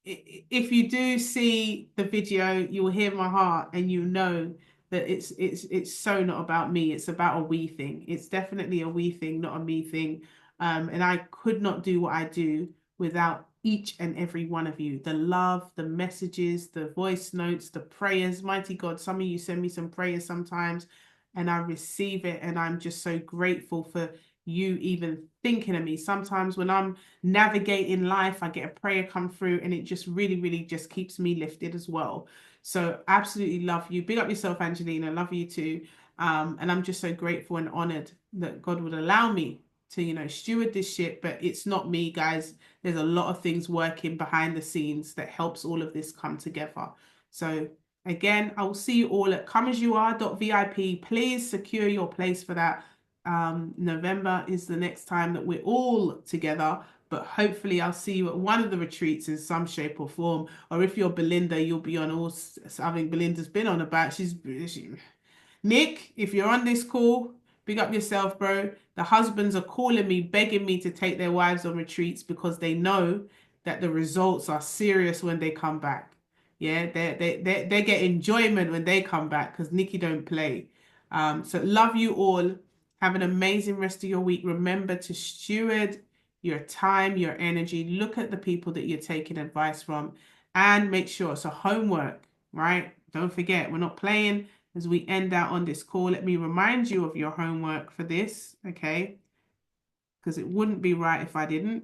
Speaker 1: if you do see the video, you will hear my heart, and you know that it's so not about me. It's about a we thing. It's definitely a we thing, not a me thing. And I could not do what I do without each and every one of you. The love, the messages, the voice notes, the prayers. Mighty God, some of you send me some prayers sometimes, and I receive it. And I'm just so grateful for you even thinking of me. Sometimes when I'm navigating life, I get a prayer come through, and it just really, really just keeps me lifted as well. So absolutely love you. Big up yourself, Angelina. Love you too. And I'm just so grateful and honored that God would allow me to, you know, steward this ship. But it's not me, guys. There's a lot of things working behind the scenes that helps all of this come together. So again, I will see you all at comeasyouare.vip. Please secure your place for that. November is the next time that we're all together, but hopefully I'll see you at one of the retreats in some shape or form. Or if you're Belinda, you'll be on all. I think Belinda's been on about. Nick, if you're on this call, big up yourself, bro. The husbands are calling me, begging me to take their wives on retreats because they know that the results are serious when they come back. Yeah, they get enjoyment when they come back because Nikki don't play. So love you all. Have an amazing rest of your week. Remember to steward your time, your energy. Look at the people that you're taking advice from, and make sure it's a homework, right? Don't forget, we're not playing. As we end out on this call, let me remind you of your homework for this, okay? Because it wouldn't be right if I didn't.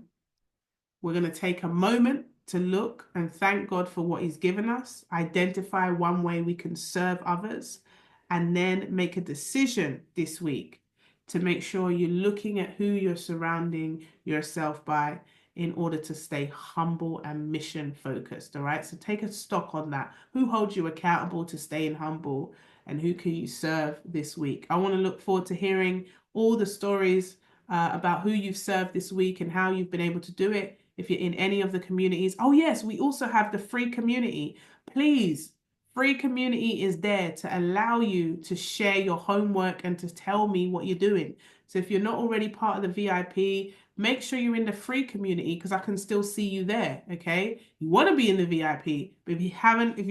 Speaker 1: We're going to take a moment to look and thank God for what He's given us, identify one way we can serve others, and then make a decision this week to make sure you're looking at who you're surrounding yourself by in order to stay humble and mission focused. All right. So take a stock on that. Who holds you accountable to staying humble, and who can you serve this week? I want to look forward to hearing all the stories about who you've served this week and how you've been able to do it. If you're in any of the communities. Oh, yes, we also have the free community. please, free community is there to allow you to share your homework and to tell me what you're doing. So if you're not already part of the VIP, make sure you're in the free community because I can still see you there. Okay. You want to be in the VIP, but if you haven't, if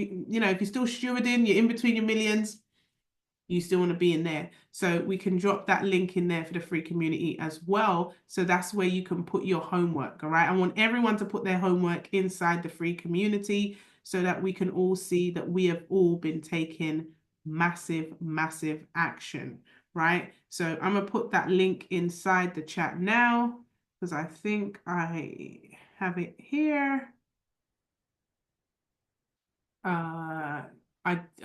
Speaker 1: you're still stewarding, you're in between your millions, you still want to be in there. So we can drop that link in there for the free community as well. So that's where you can put your homework. All right. I want everyone to put their homework inside the free community so that we can all see that we have all been taking massive, massive action. Right. So I'm going to put that link inside the chat now because I think I have it here.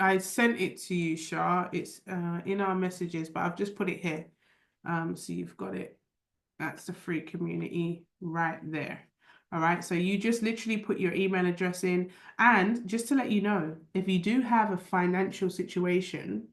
Speaker 1: I sent it to you, Shah. It's in our messages, but I've just put it here. So you've got it. That's the free community right there. All right. So you just literally put your email address in. And just to let you know, if you do have a financial situation,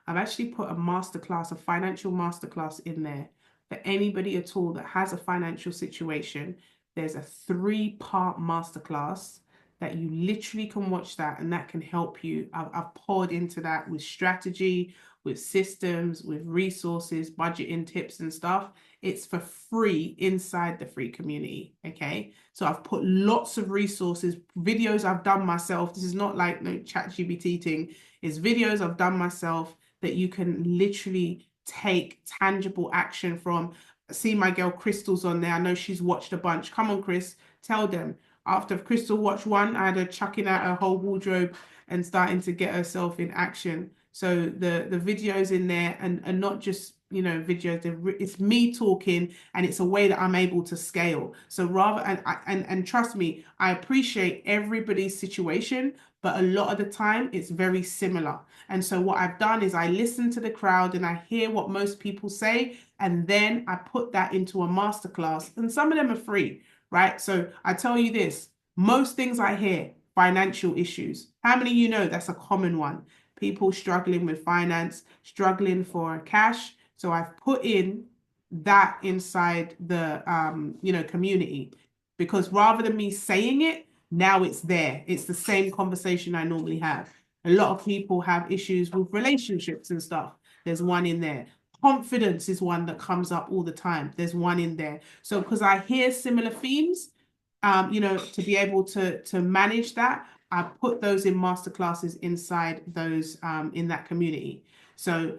Speaker 1: I've actually put a masterclass, a financial masterclass in there for anybody at all that has a financial situation. There's a 3-part masterclass that you literally can watch that and that can help you. I've poured into that with strategy, with systems, with resources, budgeting tips and stuff. It's for free inside the free community. Okay. So I've put lots of resources, videos I've done myself. This is not like no ChatGPT thing. It's videos I've done myself that you can literally take tangible action from. See my girl Crystal's on there. I know she's watched a bunch. Come on, Chris, tell them. After Crystal watched one, I had her chucking out her whole wardrobe and starting to get herself in action. So the videos in there and not just videos, it's me talking and it's a way that I'm able to scale. So rather and trust me, I appreciate everybody's situation, but a lot of the time it's very similar. And so what I've done is I listen to the crowd and I hear what most people say, and then I put that into a masterclass, and some of them are free. Right? So I tell you this, most things I hear, financial issues. How many of you know that's a common one? People struggling with finance, struggling for cash. So I've put in that inside the community because rather than me saying it, now it's there. It's the same conversation I normally have. A lot of people have issues with relationships and stuff. There's one in there. Confidence is one that comes up all the time. There's one in there. So because I hear similar themes, to be able to manage that, I put those in masterclasses inside those in that community. So,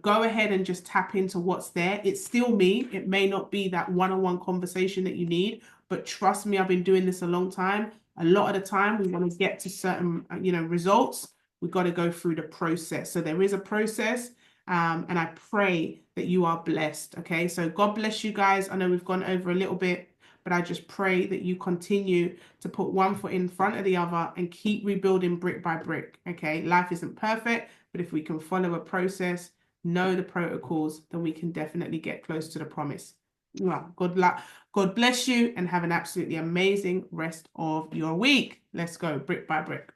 Speaker 1: go ahead and just tap into what's there. It's still me. It may not be that one-on-one conversation that you need, but trust me, I've been doing this a long time. A lot of the time, we want to get to certain, results. We've got to go through the process. So there is a process. And I pray that you are blessed. Okay, so God bless you guys. I know we've gone over a little bit, but I just pray that you continue to put one foot in front of the other and keep rebuilding brick by brick. Okay, life isn't perfect, but if we can follow a process, know the protocols, then we can definitely get close to the promise. Well, good luck. God bless you and have an absolutely amazing rest of your week. Let's go brick by brick.